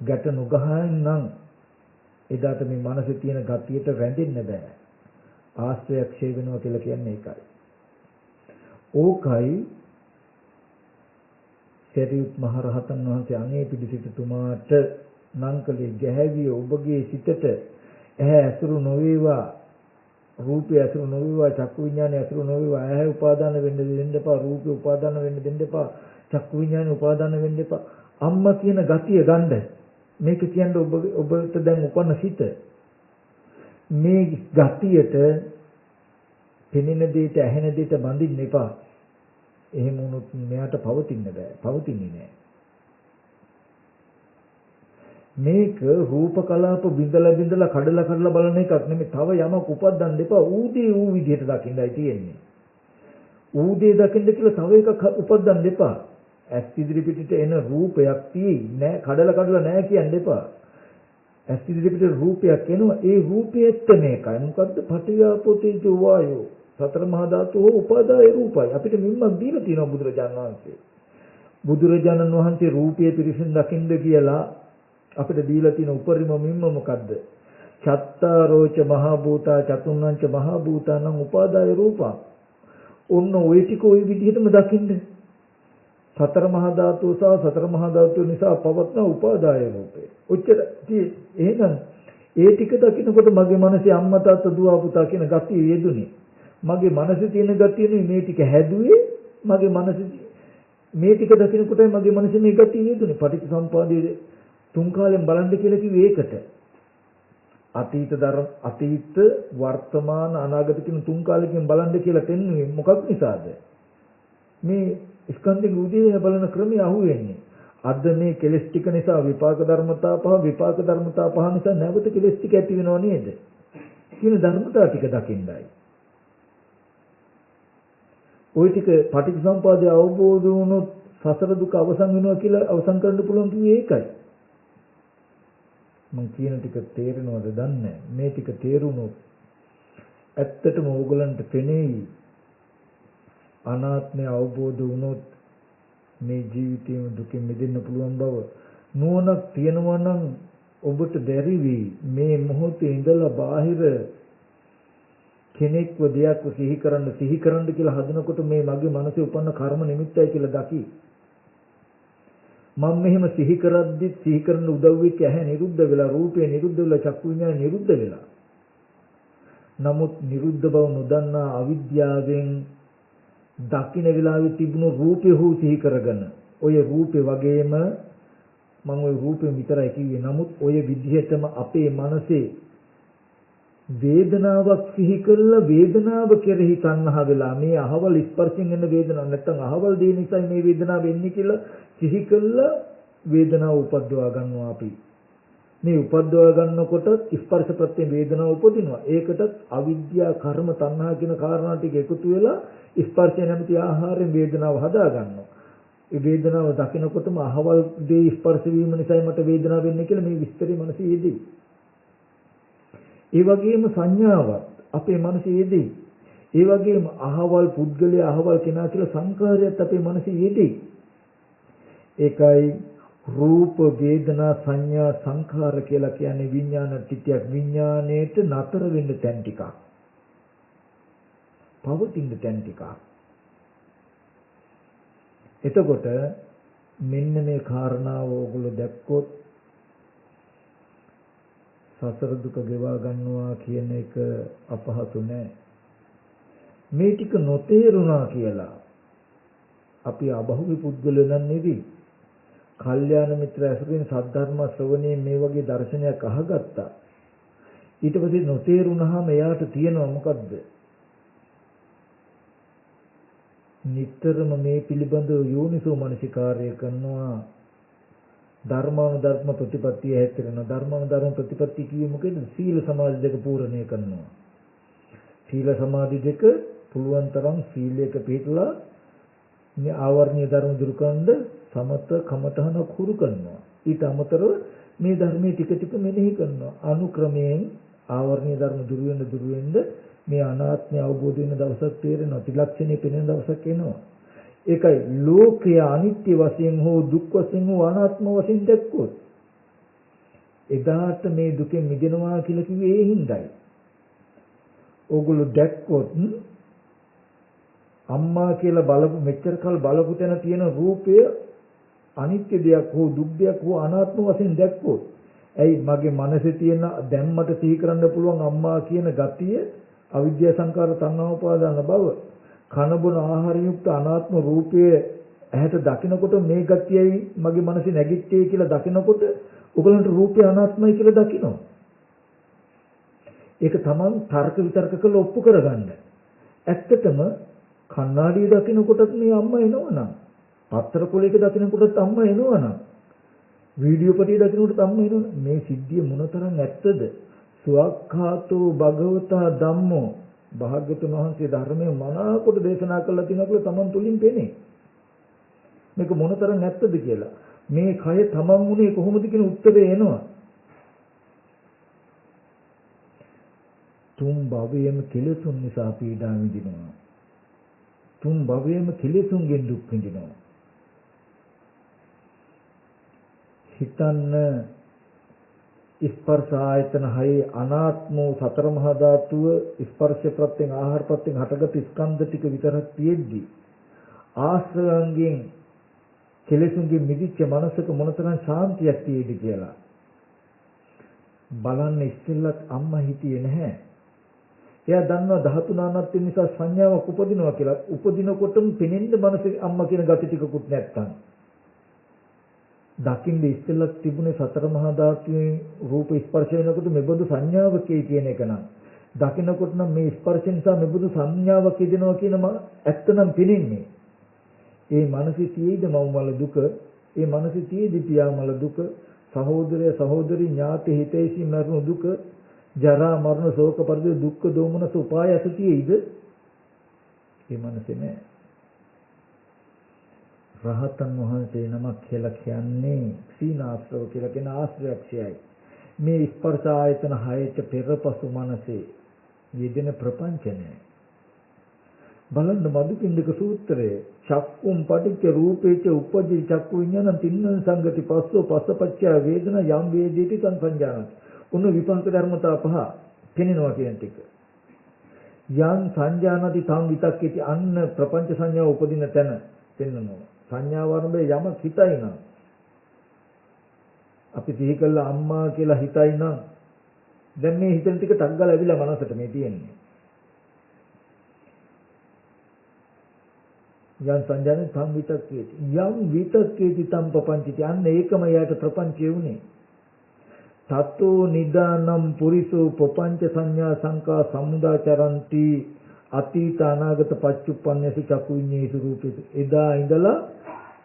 ගැට නොගහන නම් එදාට මේ මනසේ තියෙන ගතියට රැඳෙන්න බෑ. ආශ්‍රය ක්ෂය වෙනවා කියලා කියන්නේ ඒකයි. ඕකයි සරියුත් මහ රහතන් වහන්සේ අනේ පිළිසිටුමාට නංකලේ ගැහැවිය ඔබගේ සිතට ඇහැ ඇසුරු නොවේවා, රූපය ඇසුරු නොවේවා, චක්කු විඥානය ඇසුරු නොවේවා, ඇහැ උපාදාන වෙන්න දෙන්න එපා, රූපය උපාදාන වෙන්න දෙන්න එපා, චක්කු විඥානය උපාදාන වෙන්න එපා. අම්මා කියන ගතිය ගන්න. මේක කියන්නේ ඔබට දැන් උපන්න සිත. මේ ගතියට පෙනෙන දෙයට ඇහෙන දෙයට බඳින්න එපා. එහෙම වුණොත් මෙයාට පවතින්න බෑ. පවතින්නේ නෑ. මේක රූප කලාප බිඳලා කඩලා බලන එකක් නෙමෙයි. තව යමක් උපදින්න එපා. ඌදී ඌ විදිහට දකින්නයි තියෙන්නේ. ඌදී දකින්න කියලා තව එකක් උපදින්න එපා. ඇස් ඉදිරි පිටට එන රූපයක් තියෙයි නෑ. කඩලා නෑ කියන්න එපා. ඇස් ඉදිරි පිටට රූපයක් එනවා. ඒ රූපය ඇත්ත මේකයි. මොකද්ද? පඨවි ආපෝ තේජෝ වායෝ. සතර මහා ධාතු හෝ උපාදාය රූපයි. අපිට මිම්මක් දීලා තියෙනවා බුදුරජාණන් වහන්සේ. බුදුරජාණන් වහන්සේ රූපය පිරිසිදු දකින්න කියලා අපිට දීලා තියෙන උපරිම මිම්ම මොකද්ද? චත්තාරෝච මහා භූතා චතුන්නංච මහා භූතානං උපාදාය රූපං. ඔන්න ওই ටික ওই විදිහටම දකින්න. සතර මහා ධාතු සහ සතර මහා ධාතු නිසා පවත්න උපාදාය රූපේ. ඔච්චර එහෙනම් ඒ ටික දකින්නකොට මගේ මනසේ අම්මා තාත්තා දුව පුතා කියන ගතිය යෙදුනේ. මගේ මනසේ තියෙන ගතියනේ මේ ටික හැදුවේ. මගේ මනසේ මේ ටික දකින්නකොටයි මගේ මනසේ මේ ගතිය යෙදුනේ. පටිච්චසමුපාදයේ තුන් කාලෙන් බලන්න කියලා කිව්වේ ඒකට. අතීත වර්තමාන අනාගත කියන තුන් කාලෙකින් බලන්න කියලා පෙන්වන්නේ මොකක් නිසාද? මේ ස්කන්ධේ උදේ බලන ක්‍රමය අහුවෙන්නේ. අද මේ කෙලස් ටික නිසා විපාක ධර්මතා පහ නිසා නැවත කෙලස් ටික ඇති වෙනව නේද? කියන ධර්මතා ටික දකින්නයි. ওই ටික පටිච්චසමුපාදය අවබෝධ වුණොත් සසර දුක අවසන් වෙනවා කියලා අවසන් කරන්න පුළුවන් කිව්වේ ඒකයි. මම කියන ටික තේරෙනවද දන්නේ නැහැ. මේ ටික තේරුණොත් ඇත්තටම ඕගලන්ට පෙනෙයි අනාත්මය අවබෝධ වුණොත් මේ ජීවිතේම දුකින් මිදෙන්න පුළුවන් බව. නුවණක් තියනවා නම් ඔබට බැරි වෙයි මේ මොහොතේ ඉඳලා බාහිර කෙනෙක්ව දෙයක්ව සිහි කරන්න කියලා හදනකොට මේ මගේ මනසේ උපන්න කර්ම නිමිත්තයි කියලා දකි. මම මෙහෙම සිහි කරද්දි සිහි කරන උදව් වෙච්ච ඇහැ නිරුද්ධ වෙලා, රූපය නිරුද්ධ වෙලා, චක්කු විඤ්ඤාණය නිරුද්ධ වෙලා. නමුත් නිරුද්ධ බව නොදන්නා අවිද්‍යාවෙන් දකින්න වෙලාවේ තිබුණු රූපය හෝ සිහි කරගෙන ඔය රූපේ වගේම මම ওই රූපේ විතරයි කිව්වේ. නමුත් ඔය විදිහටම අපේ මනසේ වේදනාවක් සිහි කරලා වේදනාව කෙරෙහි තණ්හා වෙලා මේ අහවල් ස්පර්ශයෙන් එන වේදනාවක් නැත්තම් අහවල් දේ නිසා මේ වේදනාව එන්නේ කියලා සිහි කරලා වේදනාව උපද්දවා ගන්නවා අපි. මේ උපද්දව ගන්නකොට ස්පර්ශ ප්‍රත්‍ය වේදනාව උපදිනවා. ඒකටත් අවිද්‍යා කර්ම තණ්හා කියන කාරණා ටික එකතු වෙලා ස්පර්ශය නැමැති ආහාරයෙන් වේදනාව හදා ගන්නවා. ඒ වේදනාව දකිනකොටම අහවල් දේ ස්පර්ශ වීම නිසායි මට වේදනාව වෙන්නේ කියලා මේ විස්තරේ මනසේ යෙදී. ඒ වගේම සංඥාවත් අපේ මනසේ යෙදී. ඒ වගේම අහවල් පුද්ගලයා අහවල් කෙනා කියලා සංකාරයත් අපේ මනසේ යෙදී. ඒකයි රූප වේදනා සංඥා සංඛාර කියලා කියන්නේ විඥාන ටිකක් විඥාණයට නතර වෙන්න තැන් ටිකක්. පවතින තැන් ටිකක්. එතකොට මෙන්න මේ කාරණාව ඕගොල්ලෝ දැක්කොත් සසර දුක ගෙවා ගන්නවා කියන එක අපහසු නෑ. මේ ටික නොතේරුණා කියලා අපි අබහුවි පුද්ගලයන් නෙවෙයි. කල්යාණ මිත්‍ර ඇසුරින් සද්ධර්ම ශ්‍රවණේ මේ වගේ දර්ශනයක් අහගත්තා. ඊට පස්සේ නොතේරුණාම එයාට තියෙනවා මොකද්ද? නිතරම මේ පිළිබඳව යෝනිසෝ මනසිකාර්ය කරනවා. ධර්මානුධර්ම ප්‍රතිපත්තිය හැතරෙනවා. ධර්මානුධර්ම ප්‍රතිපත්තිය කියේ මොකේද? සීල සමාධි දෙක පූර්ණණය කරනවා. සීල සමාධි දෙක පුළුවන් තරම් සීලයක පිළිපදලා මේ ආවර්ණීය ධර්ම දුරු කරන්න සමත කමඨහන කුරු කරනවා. ඊට අමතරව මේ ධර්මයේ ටික ටික මෙනෙහි කරනවා. අනුක්‍රමයෙන් ආවර්ණීය ධර්ම දුරු වෙන්න මේ අනාත්මය අවබෝධ වෙන දවසක් තේරෙනවා. ත්‍රිලක්ෂණය පෙනෙන දවසක් එනවා. ඒකයි ලෝකය අනිත්‍ය වශයෙන් හෝ දුක් වශයෙන් හෝ අනාත්ම වශයෙන් දැක්කොත් එදාට මේ දුකෙන් මිදෙනවා කියලා කිව්වේ ඒ හිඳයි. ඕගොල්ලෝ දැක්කොත් අම්මා කියලා බලපු මෙච්චර කල් බලපු තැන තියෙන රූපය අනිත්‍ය දෙයක් හෝ දුක් දෙයක් හෝ අනාත්ම වශයෙන් දැක්කොත් ඇයි මගේ මනසේ තියෙන දැන් මට සිහි කරන්න පුළුවන් අම්මා කියන ගතිය අවිද්‍යා සංකාර තණ්හා උපාදාන බව කන බොන ආහාර යුක්ත අනාත්ම රූපය ඇහැට දකිනකොට මේ ගතියයි මගේ මනසේ නැගිට්ටේ කියලා දකිනකොට ඔයගලන්ට රූපය අනාත්මයි කියලා දකිනවා. ඒක තමන් තර්ක විතර්ක කරලා ඔප්පු කරගන්න. ඇත්තටම කණ්ණාඩිය දකිනකොටත් මේ අම්මා එනවනම්, පත්තර කොලයක දකිනකොටත් අම්මා එනවනම්, වීඩියෝ පටිය දකිනකොටත් අම්මා එනවනම් මේ සිද්ධිය මොනතරම් ඇත්තද? සුවක්ඛාතෝ භගවතා ධම්මෝ භාග්‍යතුන් වහන්සේ ධර්මයේ මනාකොට දේශනා කළා තියෙනවා කියලා තමන් තුලින් පෙනේ. මේක මොනතරම් ඇත්තද කියලා. මේ කය තමන් උනේ කොහොමද කියන උත්තරේ එනවා. තුන් භවයේම කෙලෙසුන් නිසා පීඩා විඳිනවා. තුන් භවයේම කෙලෙසුන්ගෙන් දුක් විඳිනවා. හිතන්න ස්පර්ශ ආයතන හයේ අනාත්ම සතර මහා ධාතුව ස්පර්ශ ප්‍රත්‍යයෙන් ආහාර ප්‍රත්‍යයෙන් හටගත් ස්කන්ධ ටික විතරක් තියෙද්දි ආශ්‍රයන්ගෙන් කෙලෙසුන්ගෙන් මිදිච්ච මනසක මොනතරම් ශාන්තියක් තියෙයිද කියලා බලන්න. ඉස්සෙල්ලත් අම්මා හිටියේ නැහැ. එයා දන්නවා ධාතු නානත්වය නිසා සංඥාවක් උපදිනවා කියලා. උපදිනකොටම පෙනෙන්න මනසේ අම්මා කියන gati ටිකකුත් නැත්තම් දකින්න ඉස්සෙල්ලක් තිබුණේ සතර මහා ධාතුවේ රූප ස්පර්ශ වෙනකොට මෙබඳු සංඥාවකේ කියන එක නම් දකින්නකොට නම් මේ ස්පර්ශ නිසා මෙබඳු සංඥාවක් එදෙනවා කියන ඇත්තනම් පෙනෙන්නේ. ඒ මනසේ තියෙයිද මව්මල දුක, ඒ මනසේ තියෙයිද පියාමල දුක, සහෝදරය සහෝදරි ඥාති හිතේසි මරණ දුක, ජරා මරණ ශෝක පරිදේ දුක්ඛ දෝමනස උපායස තියෙයිද? ඒ මනසේ නෑ. රහතන් වහන්සේ නමක් කියලා කියන්නේ සීනාස්ත්‍රව කියලා කියන ආශ්‍රයක්ෂයයි. මේ ස්පර්ශ ආයතන හයට පෙරපසු මනසේ යෙදෙන ප්‍රපංචනය. බලන්න මදුපිණ්ඩික සූත්‍රයේ චක්කුම් පටිච්ච රූපේච උපජ්ජති චක්කු විඤ්ඤාණං තින්නං සංගති පස්සෝ පස්සපච්චය වේදනා යම් වේදේති තං සංජානති. උන විපාක ධර්මතා පහ පෙනෙනවා කියන ටික. යම් සංජානති තං විතක්කේති අන්න ප්‍රපංච සංඥාව උපදින තැන පෙන්වනවා. සංඥාව වර්ණයේ යමක් හිතයි නම් අපි සිහි කළා අම්මා කියලා හිතයි නම් දැන් මේ හිතන ටික ටක් ගාලා ඇවිල්ලා මනසට මේ තියෙන්නේ. යම් සංජානන තම් විතක්කේති යම් විතක්කේති තම් ප්‍රපංචිති අන්න ඒකම යාට ප්‍රපංචය උනේ. තත්තෝ නිදානම් පුරිසෝ ප්‍රපංච සංඥා සංකා සමුදාචරಂತಿ අතීත අනාගත පච්චුප්පන්නේසු චක්කු විඤ්ඤේසු රූපේසු. එදා ඉඳලා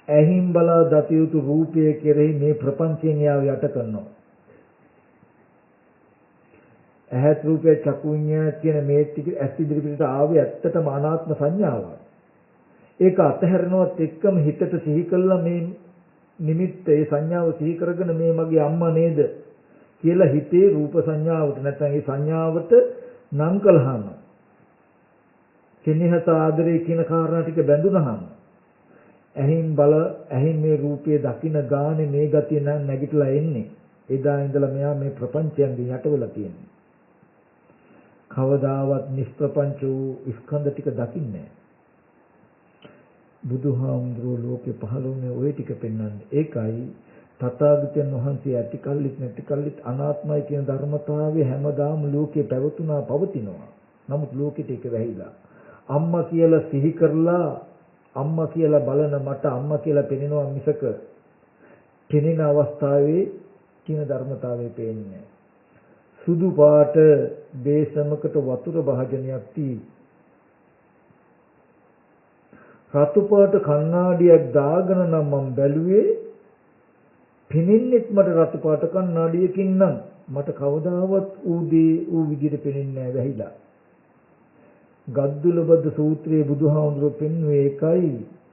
ඇහිම් බලා දත යුතු රූපය කෙරෙහි මේ ප්‍රපංචයෙන් යාව යට කරනවා. ඇහත් රූපය චක්කු විඤ්ඤාණය කියන මේ ටික ඇස් ඉදිරියට ආවේ ඇත්තටම අනාත්ම සංඥාවක්. ඒක අතහැරනවත් එක්කම හිතට සිහි කළා මේ නිමිත්ත ඒ සංඥාව සිහි කරගෙන මේ මගේ අම්මා නේද කියලා හිතේ රූප සංඥාවට නැත්නම් ඒ සංඥාවට නම් කළාම කෙනෙහිට ආදරේ කියන කාරණා ටික බැඳුනහම ඇහින් මේ රූපය දකින්න ගානේ මේ ගතිය නම් නැගිටලා එන්නේ. එදා ඉඳලා මෙයා මේ ප්‍රපංචයෙන් යට වෙලා තියෙන්නේ. කවදාවත් නිෂ්ප්‍රපංච වූ ස්කන්ධ ටික දකින්නේ නැහැ. බුදුහාමුදුරුවෝ ලෝකේ පහළ වුණේ ওই ටික පෙන්වන්නේ. ඒකයි තථාගතයන් වහන්සේ ඇති කල්ලිත් නැති කල්ලිත් අනාත්මයි කියන ධර්මතාවය හැමදාම ලෝකේ පැවතුනා පවතිනවා. නමුත් ලෝකෙට ඒක වැහිලා. අම්මා කියලා සිහි කරලා අම්මා කියලා බලන මට අම්මා කියලා පෙනෙනවා මිසක පෙනෙන අවස්ථාවේ කියන ධර්මතාවය පේන්නේ. සුදු පාට බේසමකට වතුර භාජනයක් තී රතු පාට කණ්ණාඩියක් දාගෙන නම් මම බැලුවේ පෙනෙන්නෙත් මට රතු පාට කණ්ණාඩියකින් නම් මට කවදාවත් ඌ විදිහට පෙනෙන්නේ නැහැ වැහිලා. ගද්දුලබද්ද සූත්‍රයේ බුදුහාමුදුරුවෝ පෙන්වුවේ ඒකයි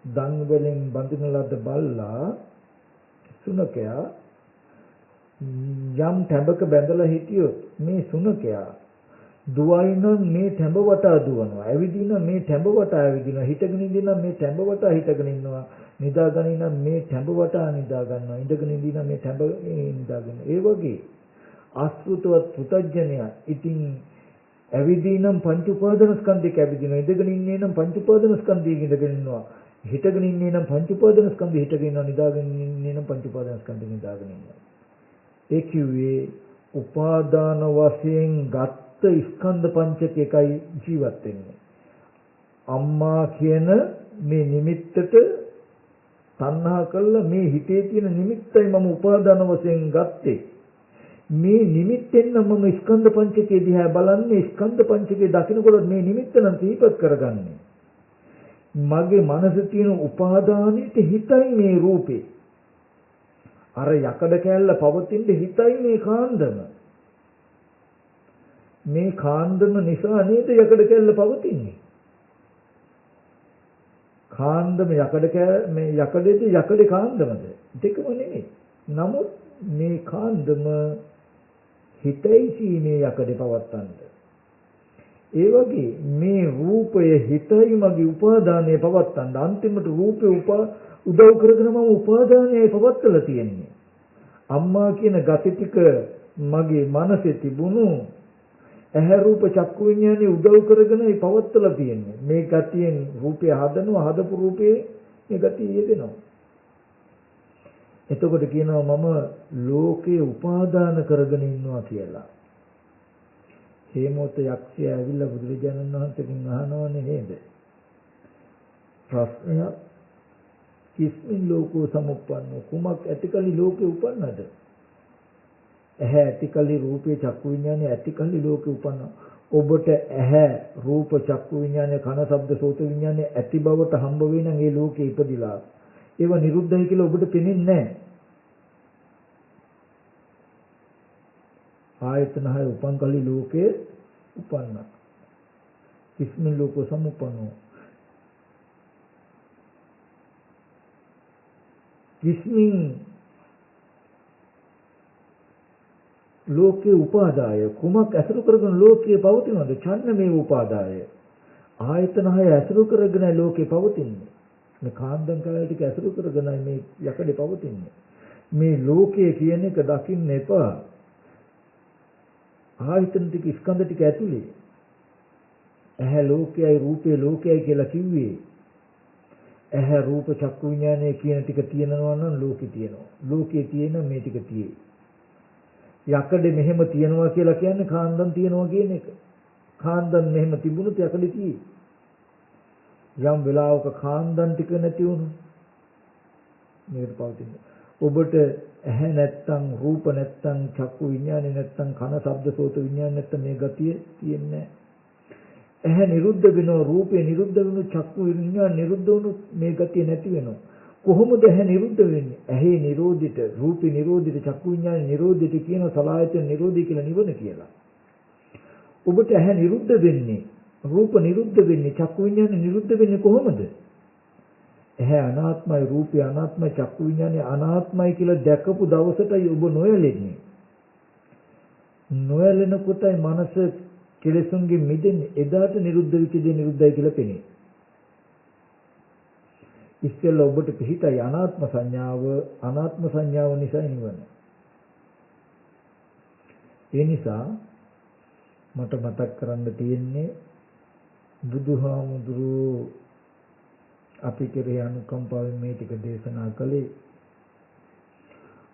දන් වලින් බඳින ලද්ද බල්ලා සුනකයා යම් තැඹක බැඳලා හිටියොත් මේ සුනකයා දුවයි නම් මේ තැඹ වටා දුවනවා. ඇවිදින මේ තැඹ වටා ඇවිදිනවා. හිටගෙන ඉඳින මේ තැඹ වටා හිටගෙන ඉන්නවා. නිදාගෙන ඉන්න මේ තැඹ වටා නිදා ගන්නවා. ඉඳගෙන ඉඳින මේ තැඹ නිදාගෙන. ඒ වගේ ආස්ෘතවත් පුතඥයා ඉතින් ඇවිදිනම් පංච උපාදාන ස්කන්ධයක ඇවිදිනවා. ඉඳගෙන ඉන්නේ නම් පංච උපාදාන ස්කන්ධයක ඉඳගෙන ඉන්නවා. හිටගෙන ඉන්නේ නම් පංච උපාදාන ස්කන්ධය හිටගෙන ඉන්නවා. නිදාගෙන ඉන්නේ නම් පංච උපාදාන ස්කන්ධය නිදාගෙන ඉන්නවා. ඒ කිව්වේ උපාදාන වශයෙන් ගත් ස්කන්ධ පංචකයකයි ජීවත් වෙන්නේ. අම්මා කියන මේ නිමිත්තට තණ්හා කළා මේ හිතේ තියෙන නිමිත්තයි මම උපාදාන වශයෙන් ගත්තේ. මේ නිමිත්තෙන් මම ස්කන්ධ පංචකය දිහා බලන්නේ ස්කන්ධ පංචකය දකින්නකොට මේ නිමිත්ත නම් සිහිපත් කරගන්නේ. මගේ මනසේ තියෙන උපාදානෙට හිතයි මේ රූපේ. අර යකඩ කැල්ල පවතින හිතයි මේ කාන්දම. මේ කාන්දම නිසා නේද යකඩ කැල්ල පවතින්නේ. කාන්දම මේ යකඩේද යකඩේ කාන්දමද දෙකම නෙමෙයි. නමුත් මේ කාන්දම හිතයි සීනේ යකඩේ පවත්තන්න. ඒ වගේ මේ රූපය හිතයි මගේ උපාදානය පවත්තන්න. අන්තිමට රූපේ උදව් කරගෙන මම උපාදානයයි පවත්තලා තියෙන්නේ. අම්මා කියන gati ටික මගේ මනසේ තිබුණු ඇහැ රූප චක්කු විඤ්ඤාණය උදව් කරගෙනයි පවත්තලා තියෙන්නේ. මේ gatiyen රූපය හදනවා හදපු රූපේ මේ gatiය යෙදෙනවා. එතකොට කියනවා මම ලෝකේ උපාදාන කරගෙන ඉන්නවා කියලා. හේමෝත යක්ෂයා ඇවිල්ලා බුදුරජාණන් වහන්සේගෙන් අහනවනේ නේද? ප්‍රශ්නයක් කිස්මින් ලෝකෝ සමුප්පන්නෝ කුමක් ඇතිකලි ලෝකේ උපන්නද? ඇහැ ඇතිකලි රූපේ චක්කු විඤ්ඤාණය ඇතිකලි ලෝකේ උපන්නා. ඔබට ඇහැ රූප චක්කු විඤ්ඤාණය කන ශබ්ද සෝත විඤ්ඤාණය ඇති බවට හම්බ වෙන නම් ඒ ලෝකේ ඉපදිලා. ඒව නිරුද්ධයි කියලා ඔබට පේන්නේ නැහැ. ආයතන හය උපන් කලි ලෝකේ උපන්නා. කිස්මින් ලෝකෝ සමුප්පන්නෝ කිස්මින් ලෝකේ උපාදාය කුමක් ඇසුරු කරගෙන ලෝකයේ පවතිනවද? ඡන්න මේ උපාදාය ආයතන හය ඇසුරු කරගෙන ලෝකේ පවතින්නේ. මේ කාන්දම් කාය ටික ඇසුරු කරගෙනයි මේ යකඩේ පවතින්නේ. මේ ලෝකය කියන එක දකින්න එපා. ආයතන ටික ස්කන්ධ ටික ඇතුලේ ඇහැ ලෝකයයි රූපේ ලෝකයයි කියලා කිව්වේ. ඇහැ රූප චක්කු විඤ්ඤාණය කියන ටික තියෙනවා නම් ලෝකේ තියෙනවා. ලෝකේ තියෙන මේ ටික තියෙයි. යකඩේ මෙහෙම තියනවා කියලා කියන්නේ කාන්දම් තියනවා කියන එක. කාන්දම් මෙහෙම තිබුණොත් යකඩේ තියෙයි. යම් වෙලාවක කාන්දම් ටික නැති වුණොත් මේකට පවතින්නේ. ඔබට ඇහැ නැත්තම් රූප නැත්තම් චක්කු විඤ්ඤාණය නැත්තම් කන ශබ්ද සෝත විඤ්ඤාණය නැත්තම් මේ ගතිය තියෙන්නේ නැහැ. ඇහැ නිරුද්ධ වෙනවා රූපේ නිරුද්ධ වෙනවා චක්කු විඤ්ඤාණය නිරුද්ධ වුණොත් මේ ගතිය නැති වෙනවා. කොහොමද ඇහැ නිරුද්ධ වෙන්නේ? ඇහි නිරෝධිත රූපේ නිරෝධිත චක්කු විඤ්ඤාණය නිරෝධිත කියන සලආයතන නිරෝධී කියලා නිවන කියලා. ඔබට ඇහැ නිරුද්ධ වෙන්නේ, රූප නිරුද්ධ වෙන්නේ, චක්කු විඤ්ඤාණය නිරුද්ධ වෙන්නේ කොහොමද? ඇහැ අනාත්මයි, රූපය අනාත්මයි, චක්කු විඤ්ඤාණය අනාත්මයි කියලා දැකපු දවසටයි ඔබ නොයැලෙන්නේ. නොයැලෙන කොටයි මනස කෙලෙසුන්ගෙන් මිදෙන්නේ. එදාට නිරුද්ධ වෙච්ච දේ නිරුද්ධයි කියලා පෙනේ. ඉස්සෙල්ලා ඔබට පිහිටයි අනාත්ම සංඥාව නිසා නිවන. ඒ නිසා මට මතක් කරන්න තියෙන්නේ බුදුහාමුදුරුවෝ අපි කෙරෙහි අනුකම්පාවෙන් මේ ටික දේශනා කළේ.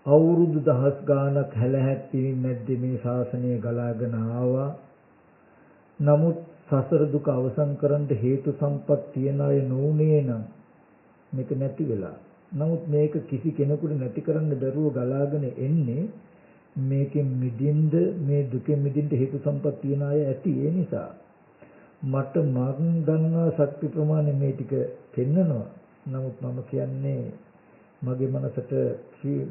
අවුරුදු දහස් ගාණක් හැලහැප්පීමේ මැද්දේ මේ ශාසනය ගලාගෙන ආවා. නමුත් සසර දුක අවසන් කරන්න හේතු සම්පත් තියන අය නොඋනේ නම් මේක නැති වෙලා. නමුත් මේක කිසි කෙනෙකුට නැති කරන්න බැරුව ගලාගෙන එන්නේ මේකෙන් මිදින්ද මේ දුකෙන් මිදින්ද හේතු සම්පත් තියන අය ඇති. ඒ නිසා මට මන් දන්නා ශක්ති ප්‍රමාණය මේ ටික පෙන්නනවා. නමුත් මම කියන්නේ මගේ මනසට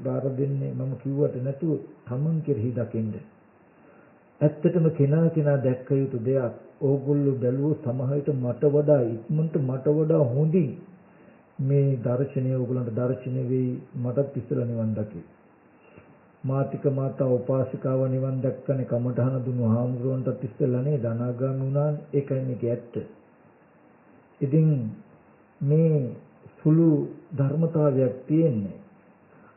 බාර දෙන්නේ මම කිව්වට නැතුව තමන් කෙරෙහි දකින්න. ඇත්තටම කෙනා දැක්ක යුතු දෙයක්. ඕගොල්ලෝ බැලුවොත් සමහර විට මට වඩා ඉක්මනට මට වඩා හොඳින් මේ දර්ශනය ඕගොල්ලන්ට දර්ශනය වෙයි. මටත් ඉස්සෙල්ලා නිවන් දකි. මාතික මාතා උපාසිකාව නිවන් දැක්කනේ කමඨහන දුන්නු හාමුදුරුවන්ටත් ඉස්සෙල්ලා නේද අනාගාමී වුණා. ඒකයි මේක ඇත්ත. ඉතින් මේ සුළු ධර්මතාවයක් තියෙන්නේ.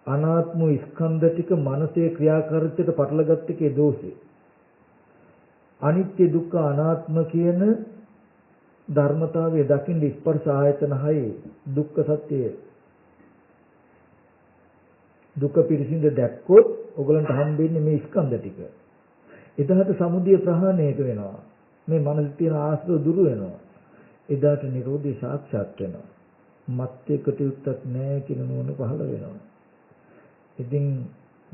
අනාත්ම ස්කන්ධ ටික මනසේ ක්‍රියාකාරීත්වයට පටලගත්ත එකේ දෝෂේ. අනිත්‍ය දුක්ඛ අනාත්ම කියන ධර්මතාවය දකින්න ස්පර්ශ ආයතන 6 දුක්ඛ සත්‍යය දුක පිරිසිඳ දැක්කොත් ඔයගලන්ට හම්බෙන්නේ මේ ස්කන්ධ ටික. එදාට සමුදය ප්‍රහාණය වෙනවා. මේ මනසේ තියෙන ආශ්‍රව දුරු වෙනවා. එදාට නිරෝධය සාක්ෂාත් වෙනවා. මත්යකට යුක්තක් නැහැ කියන නුවණ පහළ වෙනවා. ඉතින්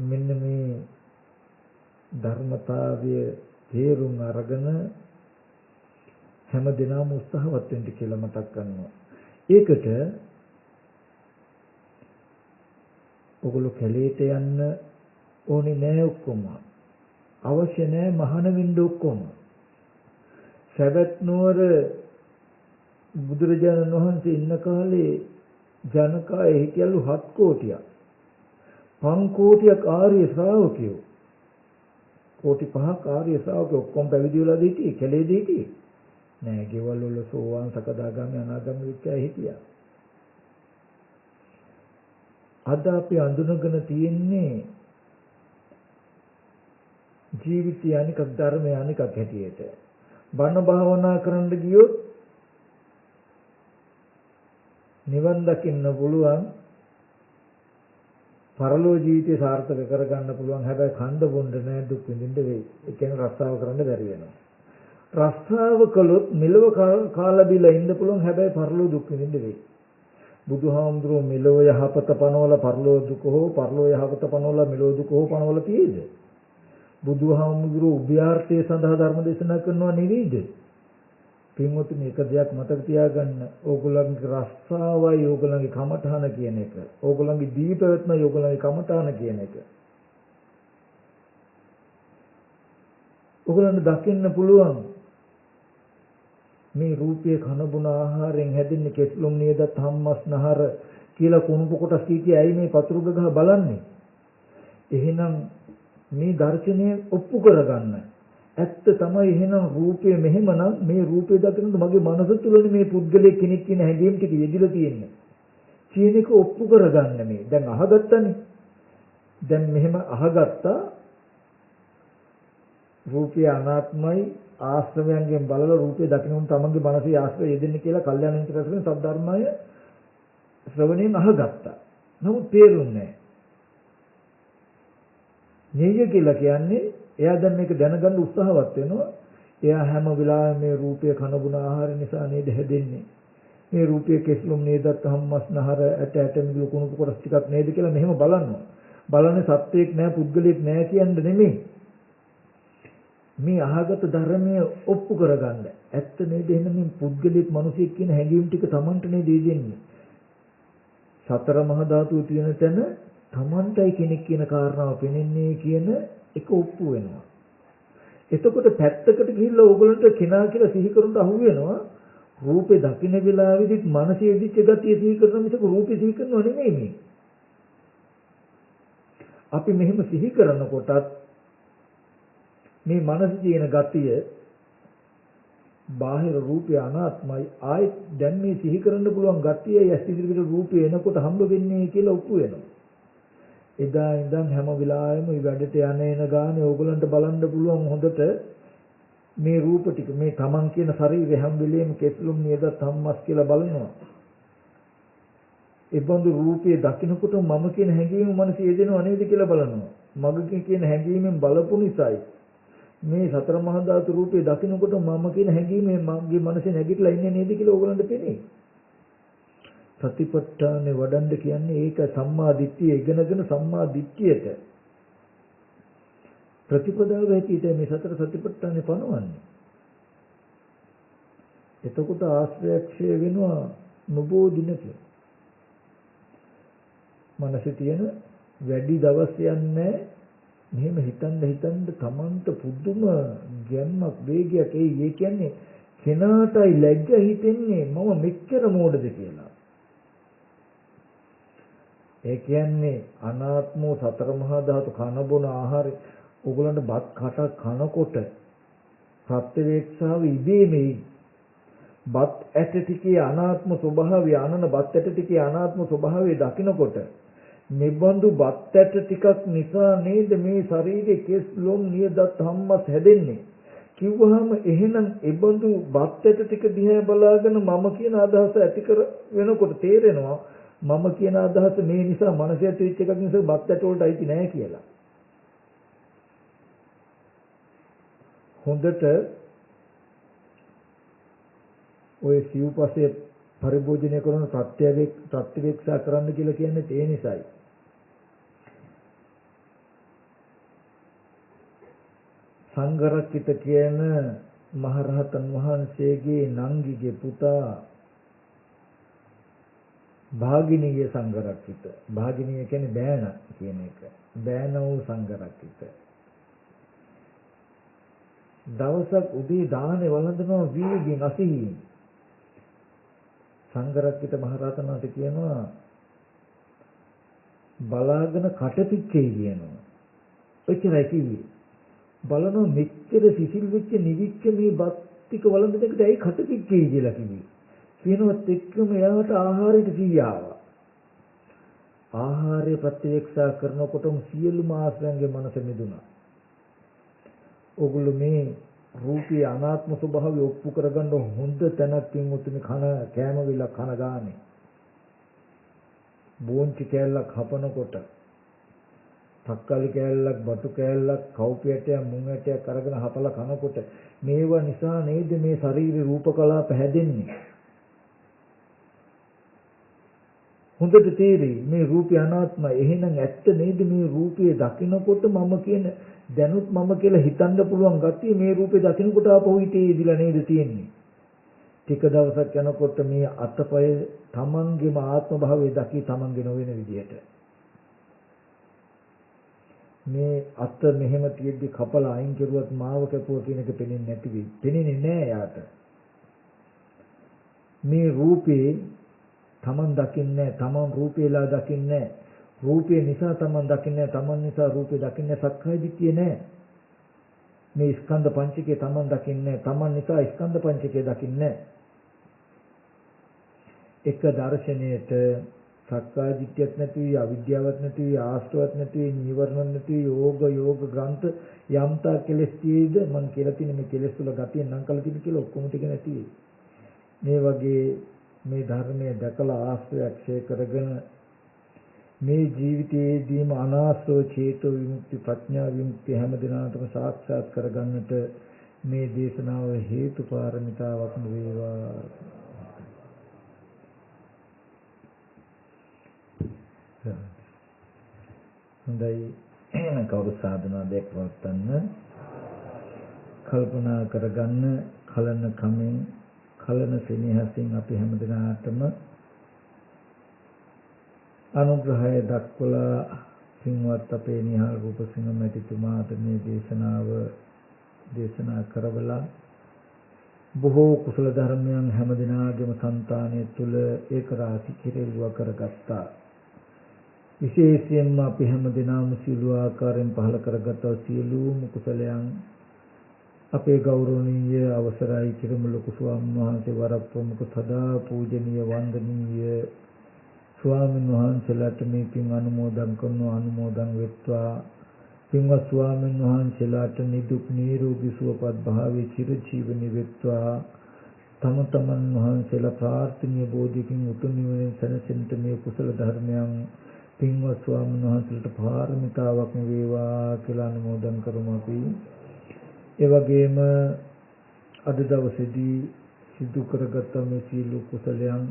මෙන්න මේ ධර්මතාවය තේරුම් අරගෙන හැම දිනම උත්සාහවත් වෙන්න කියලා මතක් කරනවා. ඒකට ඔගොල්ලෝ කැලේට යන්න ඕනේ නෑ ඔක්කොම. අවශ්‍ය නෑ මහාන වෙන්න ඔක්කොම. සවැත් නුවර බුදුරජාණන් වහන්සේ ඉන්න කාලේ ජනකායේ හිටියලු 7 කෝටියක්. 5 කෝටියක් ආර්ය ශ්‍රාවකයෝ. කෝටි 5ක් ආර්ය ශ්‍රාවකයෝ ඔක්කොම පැවිදි වෙලා හිටියේ කැලේදී හිටියේ. නෑ ගෙවල් වල සෝවාන් සකදාගාමී අනාගාමී වෙච්ච අය හිටියා. අද අපි අඳුනගෙන තියෙන්නේ ජීවිතය අනිකක් ධර්මය අනිකක් හැටියට. බණ භාවනා කරන්න ගියොත් නිවන් දකින්න පුළුවන්, පරලෝ ජීවිතය සාර්ථක කරගන්න පුළුවන්. හැබැයි කණ්ඩ බොණ්ඩ නෑ, දුක් විඳින්න වෙයි. ඒ කියන්නේ රස්සාව කරන්න බැරි වෙනවා. රස්සාව කළොත් මෙලව කාලා බීලා ඉන්න පුළුවන්. හැබැයි පරලෝ දුක් විඳින්න වෙයි. බුදුහාමුදුරුවෝ මෙලව යහපත පනවලා පරලෝ දුක හෝ පරලෝ යහපත පනවලා මෙලව දුක හෝ පනවලා තියෙද? බුදුහාමුදුරුවෝ උභයාර්ථය සඳහා ධර්ම දේශනා කරනවා නෙවෙයිද? පින්වතුනි එක දෙයක් මතක තියාගන්න. ඕගොල්ලන්ගේ රස්සාවයි ඕගොල්ලන්ගේ කමඨහන කියන එක. ඕගොල්ලන්ගේ දීපවත්මයි ඕගොල්ලන්ගේ කමඨහන කියන එක. ඕගොල්ලන්ට දකින්න පුළුවන් මේ රූපයේ කන බොන ආහාරයෙන් හැදෙන්නේ කෙස්ලොම් නේද ධම්මස් නහර කියලා කුණුප කොටස් කීකේ ඇයි මේ පතුරු ගහ බලන්නේ? එහෙනම් මේ දර්ශනය ඔප්පු කරගන්න. ඇත්ත තමයි. එහෙනම් රූපය මෙහෙමනම් මේ රූපය දකිනකොට මගේ මනස තුළනේ මේ පුද්ගලයෙක් කෙනෙක් කියන හැඟීම් ටික යෙදිලා තියෙන්නේ. කියන එක ඔප්පු කරගන්න මේ. දැන් අහගත්තනේ. දැන් මෙහෙම අහගත්තා රූපය අනාත්මයි ආශ්‍රවයන්ගෙන් බලලා රූපය දකින්න තමන්ගේ මනසේ ආශ්‍රය යෙදෙන්නේ කියලා කල්යාණ මිත්‍ර රසයෙන් සද්ධර්මය ශ්‍රවණයෙන් අහගත්තා. නමුත් තේරුන්නේ නැහැ. ඤෙය කියලා කියන්නේ එයා දැන් මේක දැනගන්න උත්සාහවත් වෙනවා. එයා හැම වෙලාවෙම මේ රූපය කන බුන ආහාර නිසා නේද හැදෙන්නේ. මේ රූපය කෙස්ලොම් නේද හම්මස් නහර ඇට ඇට මිදුළු කුණු කොටස් ටිකක් නේද කියලා මෙහෙම බලනවා. බලන්නේ සත්‍යයක් නෑ පුද්ගලයෙක් නෑ කියන්නේ නෙමෙයි. මේ අහගත ධර්මය ඔප්පු කරගන්න. ඇත්ත නේද? එහෙනම් මේ පුද්ගලික මිනිසෙක් කියන හැඟීම් ටික Tamanට නේද දෙන්නේ. සතර මහා ධාතුව තියෙන තැන Tamanටයි කෙනෙක් කියන කාරණාව පෙනෙන්නේ කියන එක ඔප්පු වෙනවා. එතකොට පැත්තකට ගිහිල්ලා ඕගොල්ලන්ට කෙනා කියලා සිහි කරුන්ට අහු වෙනවා රූපේ දකින්න වෙලාවෙදිත් මනසේ ඉදිච්ච ගතිය සිහි කරන මිසක රූපේ සිහි කරනව නෙමෙයි මේ. අපි මෙහෙම සිහි කරනකොටත් මේ මනසේ තියෙන ගතිය බාහිර රූපය අනාත්මයි ආයෙත් දැන් මේ සිහි කරන්න පුළුවන් ගතිය යස් ඉදිරියට රූපය එනකොට හම්බ වෙන්නේ කියලා ඔප්පු වෙනවා. එදා ඉඳන් හැම වෙලාවෙම මේ වැඩට යන එන ගානේ ඕගලන්ට බලන්න පුළුවන් හොඳට මේ රූප ටික මේ තමන් කියන ශරීරය හැම වෙලෙම කෙස්ලුම් නියදත් හම්මස් කියලා බලනවා. ඒ බඳු රූපයේ දකින්නකොට මම කියන හැඟීම මනසේ යෙදෙනව නේද කියලා බලනවා. මගේ කියන හැඟීමෙන් බලපු නිසායි මේ සතර මහා ධාතු රූපේ දකින්නකොට මම කියන හැඟීම මගේ මනසේ නැගිටලා ඉන්නේ නේද කියලා ඕගලන්ට පෙනේ. සතිපට්ඨානේ වඩන්න කියන්නේ ඒක සම්මා දිට්ඨිය ඉගෙනගෙන සම්මා දිට්ඨියට ප්‍රතිපදාව හැටියට මේ සතර සතිපට්ඨානේ පනවන්නේ. එතකොට ආශ්‍රයක්ෂය වෙනවා නොබෝ දිනක. මනසේ තියෙන වැඩි දවස් යන්නේ මෙහෙම හිතන්න තමන්ට පුදුම ගැම්මක් වේගයක් එයි. ඒ කියන්නේ කෙනාටයි ලැජ්ජ හිතෙන්නේ මම මෙච්චර මෝඩද කියලා. ඒ කියන්නේ අනාත්මෝ සතර මහා ධාතු කන බොන ආහාරය ඕගලන්ට බත් කටක් කනකොට ප්‍රත්‍යවේක්ෂාව ඉබේමයි. බත් ඇට ටිකේ අනාත්ම ස්වභාවය අනන බත් ඇට ටිකේ අනාත්ම ස්වභාවය දකිනකොට නිබඳු බත් ඇට ටිකක් නිසා නේද මේ ශරීරයේ කෙස් ලොම් නියදත් හම්මස් හැදෙන්නේ කිව්වහම එහෙනම් ඒබඳු බත් ඇට ටික දිහා බලාගෙන මම කියන අදහස ඇති කර වෙනකොට තේරෙනවා මම කියන අදහස මේ නිසා මනසේ ඇතිවෙච්ච එකක් නිසා බත් ඇට වලට අයිති නෑ කියලා. හොඳට ඔය සිව්පස්සේ පරිභෝජනය කරන ප්‍රත්‍යවේක්ෂා කරන්න කියලා කියන්නේ ඒ නිසායි. සංඝරක්කිත කියන මහරහතන් වහන්සේගේ නංගිගේ පුතා භාගිනීය සංඝරක්කිත. භාගිනීය කියන්නේ බෑන කියන එක. බෑන වූ සංඝරක්කිත. දවසක් උදේ දානේ වළඳනවා වීගෙන් අසිහියෙන්. සංඝරක්කිත මහරහතන් වහන්සේ කියනවා බලාගෙන කටපිච්චේ කියනවා. ඔච්චරයි කිව්වේ. බලනවා මෙච්චර සිසිල් වෙච්ච නිවිච්ච මේ බත් ටික වළඳනකොට ඇයි කටපිච්චේ කියලා කිව්වේ. කියනවත් එක්කම එයාට ආහාරයට සිහියාව. ආහාරය ප්‍රතිවේක්ෂා කරනකොටම සියලුම ආශ්‍රයන්ගේ මනස මිදුණා. ඔගොල්ලෝ මේ රූපී අනාත්ම ස්වභාවය ඔප්පු කරගන්න හොඳ තැනක් තියමුතුනි කන කෑම විල කන ගානේ. බෝන්චි කෑල්ලක් හපනකොට තක්කාලි කෑල්ලක් බටු කෑල්ලක් කවුපියටයක් මුං ඇටයක් අරගෙන හපලා කනකොට මේවා නිසා නේද මේ ශරීරේ රූප කලාප හැදෙන්නේ. හොඳට තේරෙයි මේ රූපය අනාත්මයි. එහෙනම් ඇත්ත නේද මේ රූපය දකිනකොට මම කියන දැනුත් මම කියලා හිතන්න පුළුවන් ගතිය මේ රූපේ දකිනකොට ආපහු හිතේ ඉදිලා නේද තියෙන්නේ. ටික දවසක් යනකොට මේ අතපය තමන්ගේම ආත්ම භාවයේ දකි තමන්ගේ නොවන විදිහට. මේ අත මෙහෙම තියෙද්දි කපලා අයින් කරුවත් මාව කැපුවා කියන එක පෙනෙන්නේ නැති වෙයි. පෙනෙන්නේ නෑ යාට. මේ රූපේ තමන් දකින්නේ තමන් රූපේලා දකින්නේ රූපේ නිසා තමන් දකින්නේ තමන් නිසා රූපේ දකින්නේ සක්කාය දිට්ඨිය නෑ. මේ ස්කන්ධ පංචකය තමන් දකින්නේ තමන් නිසා ස්කන්ධ පංචකය දකින්නේ එක දර්ශනයේට සක්කාය දිට්ඨියක් නැති අවිද්‍යාවක් නැති ආශ්‍රවත් නැති නීවරණ නැති යෝග ග්‍රන්ථ යම්තා කෙලස් තියෙයිද මම කියලා තියෙන මේ කෙලස් වල ගතිය නම් කළ තියෙන කියලා ඔක්කොම ටික නැති මේ වගේ මේ ධර්මයේ දැකලා ආශ්‍රයක්ෂය කරගෙන මේ ජීවිතයේදීම අනාශ්‍රව චේතෝ විමුක්ති ප්‍රඥා විමුක්ති හැම දිනකටම සාක්ෂාත් කරගන්නට මේ දේශනාව හේතු පාරමිතාවක් වේවා. හොඳයි කවුරු සාධනාවක් වත්තන්න කල්පනා කරගන්න කලන කමෙන් කලන සෙනෙහසින් අපි හැමදෙනාටම අනුග්‍රහය දක්වලා පින්වත් අපේ නිහාල් රූපසිංහ මැතිතුමාට මේ දේශනාව දේශනා කරවලා බොහෝ කුසල ධර්මයන් හැම දිනාගේම సంతානය තුල ඒක රාශි කෙරෙව්වා කරගත්තා. විශේෂයෙන්ම අපි හැම දිනම සියලු ආකාරයෙන් පහල කරගත් සියලුම කුසලයන් අපේ ගෞරවනීය අවසරයි කිරමුල කුසවම් වහන්සේ වරප්‍රමුඛ සදා පූජනීය වන්දනීය ස්වාමීන් වහන්සේලාට මේ පින් අනුමෝදන් කරන අනුමෝදන් වෙත්වා. පින්වත් ස්වාමීන් වහන්සේලාට නිදුක් නිරෝගී සුවපත් භාවයේ චිරජීවනයේ වෙත්වා. තම තමන් වහන්සේලා ප්‍රාර්ථනීය බෝධිකින් උතුම් නිවනින් සැනසෙන්නට මේ කුසල ධර්මයන් පින්වත් ස්වාමීන් වහන්සේලාට පාරමිතාවක් වේවා කියලා අනුමෝදන් කරමු අපි. ඒ වගේම අද දවසේදී සිදු කරගත් මේ සීල කුසලයන්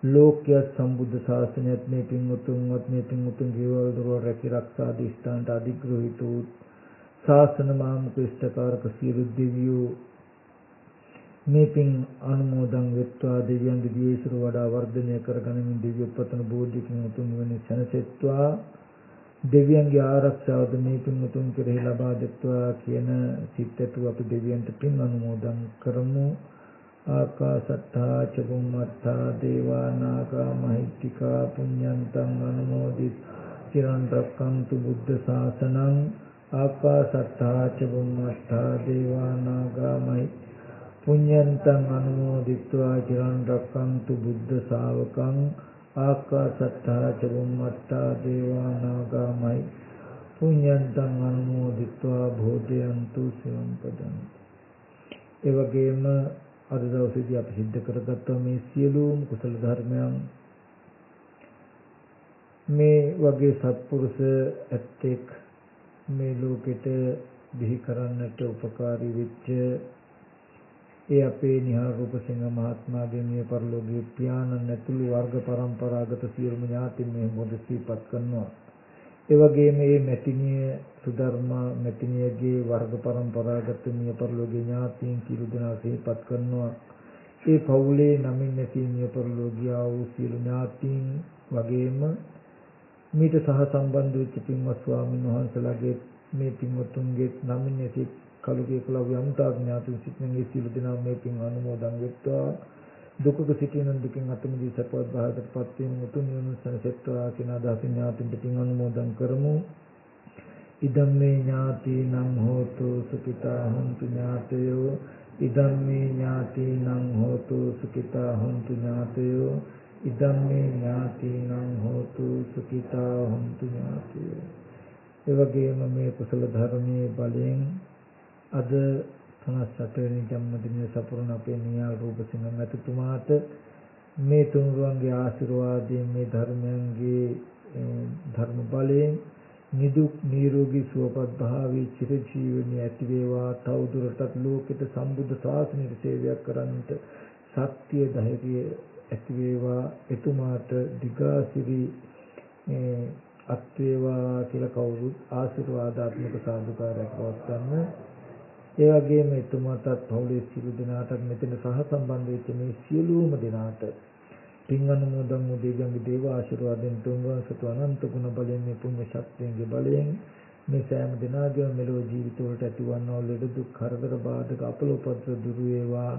ලෝක්‍ය සම්බුද්ධ ශාසනයත් මේ පින්වතුන්වත් මේ පින්වතුන් ජීවවල දරව රැකී ආරක්ෂා දිස්ත්‍රාන්ත අධිග්‍රහිත වූ ශාසන මාමුක ඉෂ්ඨකාරක සියලු දෙවියෝ මේ පින් අනුමෝදන් වෙත්වා. දෙවියන්ගේ දියසුර වඩා වර්ධනය කරගනිමින් දිව්‍ය උපතන බෝධිකින් උතුම් නිවන සැනසෙත්වා. දෙවියන්ගේ ආරක්ෂාවද මේ පින්වතුන් කෙරෙහි ලබා දෙත්වා කියන සිතට අපි දෙවියන්ට පින් අනුමෝදන් කරමු. ආකාසත්තා ච බුම්මත්තා දේවා නාග මහිත්‍තිකා පුඤ්ඤන්තං අනුමෝදිත චිරන් රක්ඛන්තු බුද්ධ ශාසනං. ආකාසත්තා ච බුම්මත්තා දේවා නාග මහිත්‍තිකා පුඤ්ඤන්තං අනුමෝදිත්වා චිරන් රක්ඛන්තු බුද්ධ ශාවකං. ආකාසත්තා ච බුම්මත්තා දේවා නාග මහිත්‍තිකා පුඤ්ඤන්තං අනුමෝදිත්වා භෝදයන්තු සිවං පදං. ඒ වගේම අද දවසේදී අපි සිද්ධ කරගත්තා මේ සියලුම කුසල ධර්මයන් මේ වගේ සත්පුරුෂ ඇත්තෙක් මේ ලෝකෙට බිහි කරන්නට උපකාරී වෙච්ච ඒ අපේ නිහාර රූපසිංහ මහත්මයාගේ මිය පරලෝකීය පියාණන් ඇතුළු වර්ග පරම්පරාගත සියලුම ඥාතීන් මේ මොහොත සිහිපත් කරනවා. ඒ වගේම මේ මැතිණිය සුධර්මා මැතිණියගේ වර්ග පරම්පරාගත මිය පරලෝකීය ඥාතීන් කිලු දෙනා සිහිපත් කරනවා. ඒ පවුලේ නමින් නැති මිය පරලෝකීය වූ සියලු ඥාතීන් වගේම මීට සහ සම්බන්ධ වෙච්ච පින්වත් ස්වාමීන් වහන්සේලාගේ මේ පින්වත්තුන්ගේ නමින් නැති කලුගේ කලව යම්තාක් ඥාතීන් සිටින මේ සියලු දෙනා මේ පින් අනුමෝදන් වෙත්වා. දුකක සිටින දුකින් අත මිදී සපවත් භාවයටපත් වීම උතුම් නිවන සැනසෙත්වා කියන අදහසින් ඥාතීන්ට පින් අනුමෝදන් කරමු. ඉදම්මේ ඥාතීනං හෝතු සුඛිතා හොන්තු ඥාතයෝ. ඉදම්මේ ඥාතීනං හෝතු සුඛිතා හොන්තු ඥාතයෝ. ඉදම්මේ ඥාතීනං හෝතු සුඛිතා හොන්තු ඥාතයෝ. ඒ වගේම මේ කුසල ධර්මයේ බලයෙන් අද 57 වෙනි ජන්මදිනය සපුරන අපේ නියාල් රූපසිංහ මැතිතුමාට මේ තුන්රුවන්ගේ ආශිර්වාදයෙන් මේ ධර්මයන්ගේ ධර්ම බලයෙන් නිදුක් නිරෝගී සුවපත් භාවී චිරජීවනයේ ඇති වේවා. තවදුරටත් ලෝකෙට සම්බුද්ධ ශාසනයට සේවයක් කරන්නට ශක්තිය ධෛර්යය ඇති වේවා. එතුමාට දිගාසිරි අත් වේවා කියලා කවුරුත් ආශිර්වාදාත්මක සාදුකාරයක් පවත්වන්න. ඒ වගේම එතුමාටත් පවුලේ සියලු දෙනාටත් මෙතන සහ සම්බන්ධ වෙච්ච මේ සියලුම දෙනාට පින් අනුමෝදන් වූ දෙවියන්ගේ දේව ආශිර්වාදයෙන් තුන්වන් සතු අනන්ත ගුණ බලයෙන් මේ පුණ්‍ය ශක්තියගේ බලයෙන් මේ සෑම දිනාගේම මෙලොව ජීවිතවලට ඇතිවන්නා වූ ලෙඩ දුක් කරදර බාධක අපලෝපත්‍ර දුරු වේවා.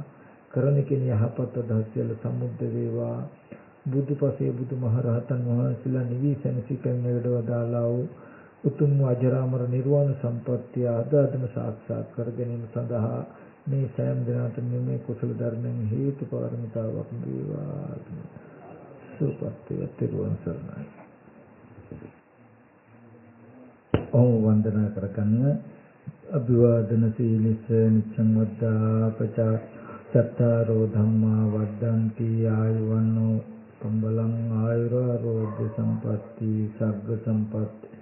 කරණිකින යහපත් අදහස්වල සමුද්ද වේවා. බුදුපසේ බුදුමහරහතන් වහන්සේලා නිවි සැනසීමෙන් වැඩවදාලා වූ උතුම් අජරාමර නිර්වාණ සම්පත්තිය ආදාදම සාක්ෂාත් කර ගැනීම සඳහා මේ සෑම දිනකටම මේ කුසල ධර්මයන් හේතු පාරමිතාවක් වේවා. සුපත්ති වේතුන් සරණයි. ඕම් වන්දනා කරගන්න. අභිවාදන සීලස නිච්ඡං වද්දා පචා චත්තාරෝ ධම්මා වද්දන්ති ආයුවන්නෝ සම්බලං ආයුරාෝග්‍ය සම්පatti සග්ග සම්පatti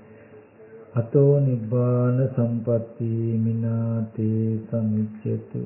අතෝ නිබ්බාන සම්පatti මිනාතේ සමිච්ඡතු.